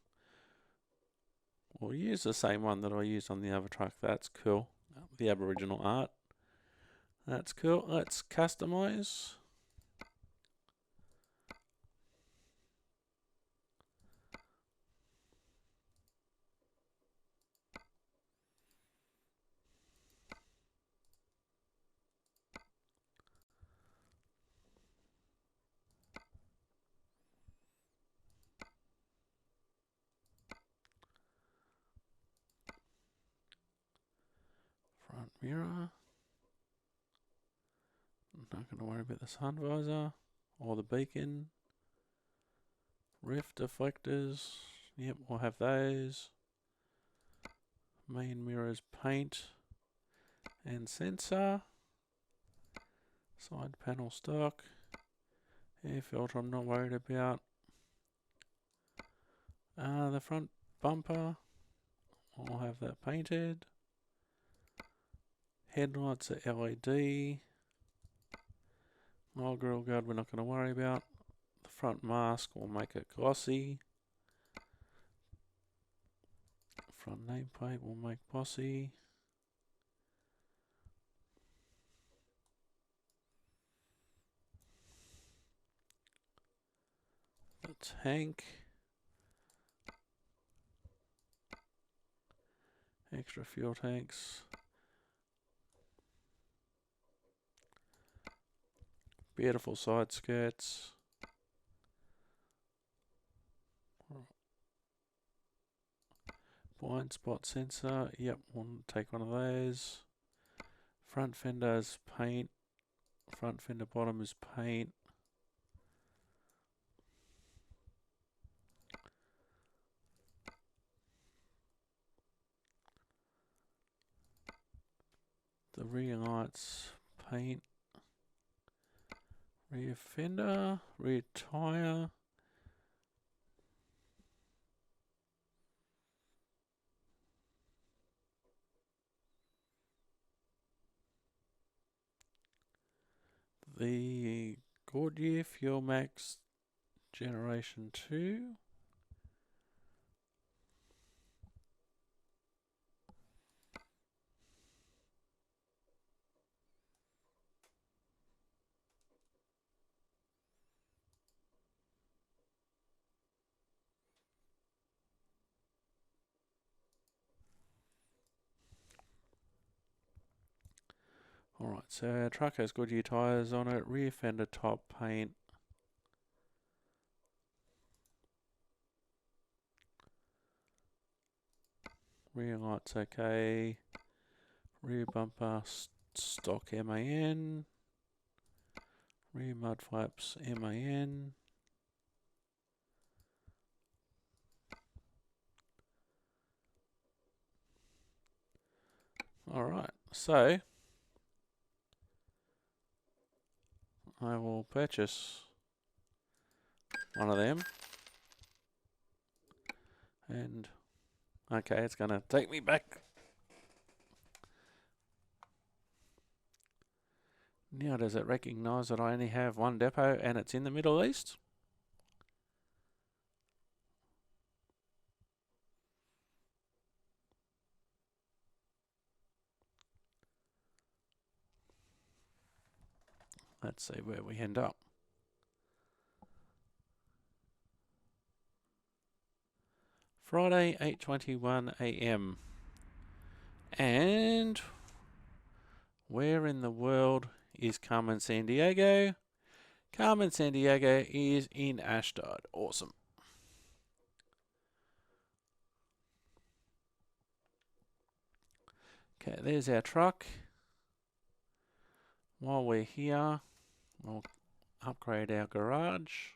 We'll use the same one that I used on the other truck. That's cool. The Aboriginal art. That's cool. Let's customize. Front mirror. I'm not going to worry about the sun visor or the beacon. Roof deflectors. Yep, we'll have those. Main mirrors, paint and sensor. Side panel stock. Air filter I'm not worried about. The front bumper, I'll have that painted. Headlights are LED. Oh, grill guard we're not going to worry about. The front mask will make it glossy. Front nameplate will make bossy. The tank. Extra fuel tanks. Beautiful side skirts. Blind spot sensor. Yep, we'll take one of those. Front fender's paint. Front fender bottom is paint. The rear lights paint. Rear fender, rear tyre. The Goodyear Fuel Max Generation 2. Alright, so our truck has Goodyear tyres on it, rear fender top paint. Rear lights okay. Rear bumper stock MAN. Rear mud flaps MAN. Alright, so I will purchase one of them. And okay, it's going to take me back. Now does it recognise that I only have one depot and it's in the Middle East? Let's see where we end up. Friday, 8:21 a.m. And where in the world is Carmen Sandiego? Carmen Sandiego is in Ashdod. Awesome. Okay, there's our truck. While we're here, we'll upgrade our garage.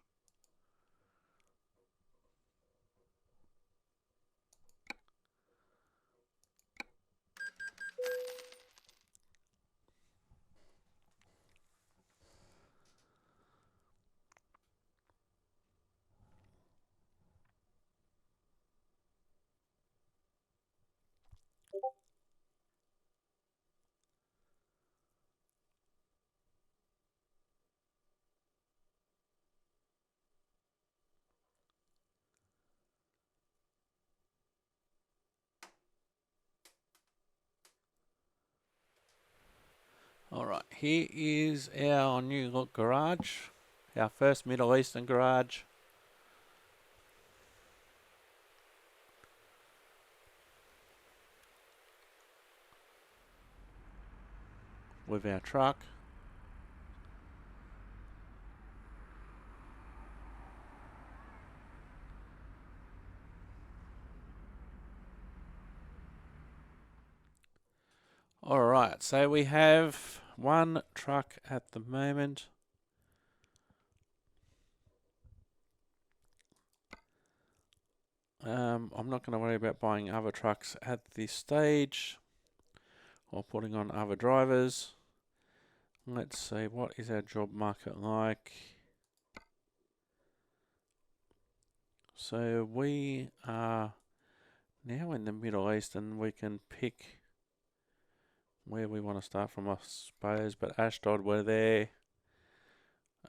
Alright, here is our new look garage. Our first Middle Eastern garage. With our truck. Alright, so we have one truck at the moment. I'm not going to worry about buying other trucks at this stage or putting on other drivers. Let's see, what is our job market like? So we are now in the Middle East and we can pick where we want to start from, I suppose, but Ashdod, we're there.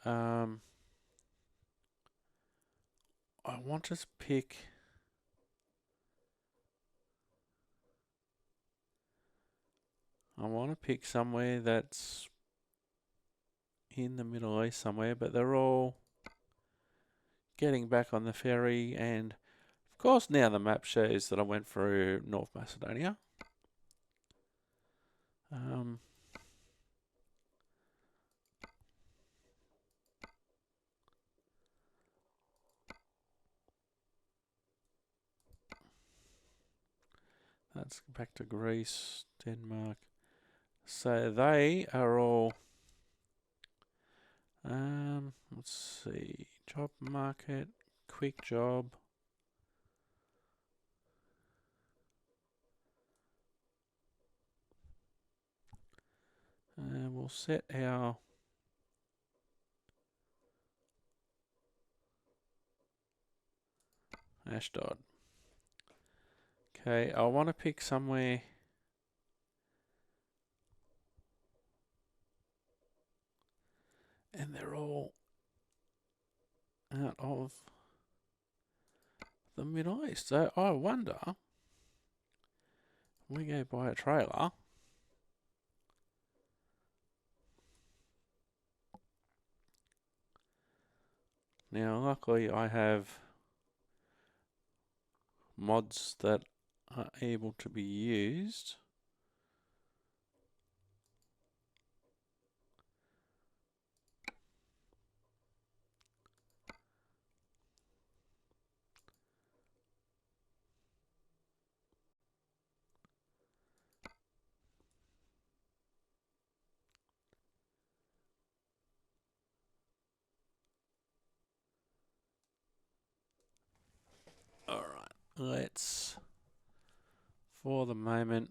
I want to pick somewhere that's in the Middle East somewhere, but they're all getting back on the ferry, and of course now the map shows that I went through North Macedonia. Let's go back to Greece, Denmark. So they are all, let's see, job market, quick job. And we'll set our Ashdod. Okay, I want to pick somewhere. And they're all out of the Middle East. So I wonder, we go buy a trailer. Now, luckily, I have mods that are able to be used. Alright, let's, for the moment,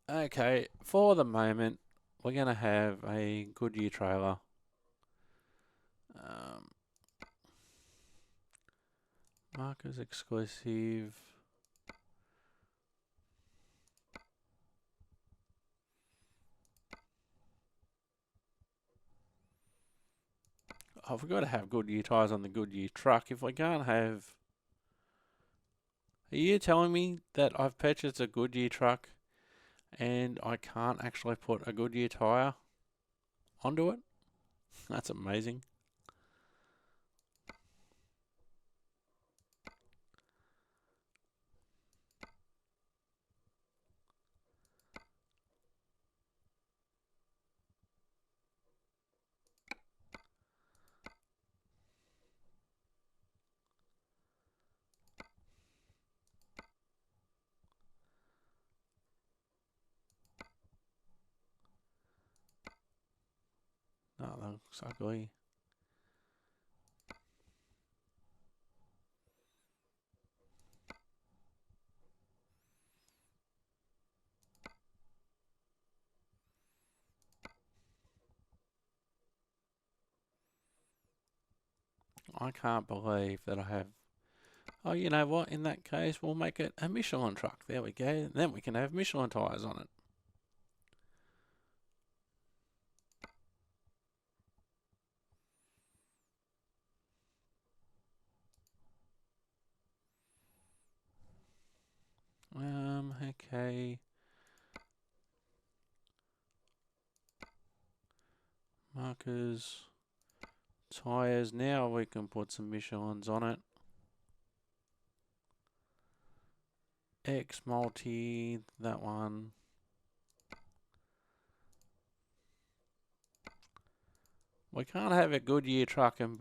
okay, for the moment, we're going to have a Goodyear trailer. Markers exclusive. Oh, we've got to have Goodyear tyres on the Goodyear truck. If we can't have... Are you telling me that I've purchased a Goodyear truck and I can't actually put a Goodyear tyre onto it? That's amazing. No, that looks ugly. I can't believe that I have... Oh, you know what? In that case, we'll make it a Michelin truck. There we go. And then we can have Michelin tyres on it. Okay. Markers. Tyres. Now we can put some Michelins on it. X multi, that one. We can't have a Goodyear truck and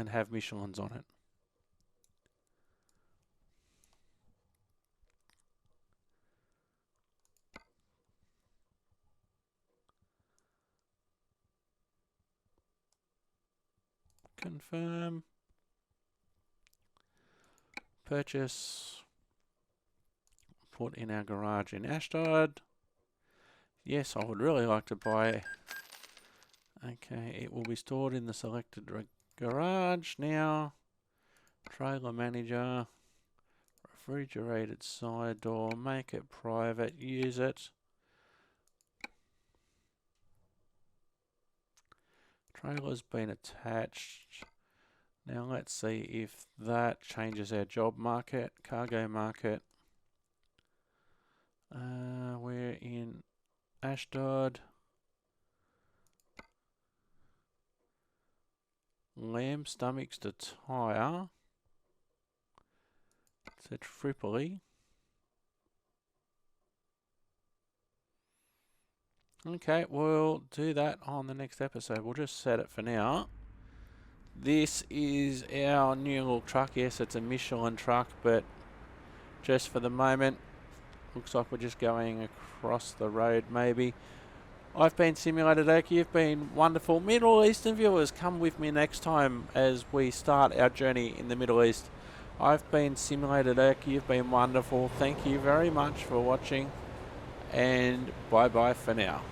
have Michelins on it. Confirm. Purchase. Put in our garage in Ashdod. Yes, I would really like to buy. Okay, it will be stored in the selected garage now. Trailer manager. Refrigerated side door. Make it private. Use it. Trailer's been attached. Now let's see if that changes our job market. Cargo market. We're in Ashdod. Lamb stomachs to tyre. To Tripoli. Okay, we'll do that on the next episode. We'll just set it for now. This is our new little truck. Yes, it's a Michelin truck, but just for the moment, looks like we're just going across the road maybe. I've been Simulator Dirk. You've been wonderful. Middle Eastern viewers, come with me next time as we start our journey in the Middle East. I've been Simulator Dirk. You've been wonderful. Thank you very much for watching, and bye bye for now.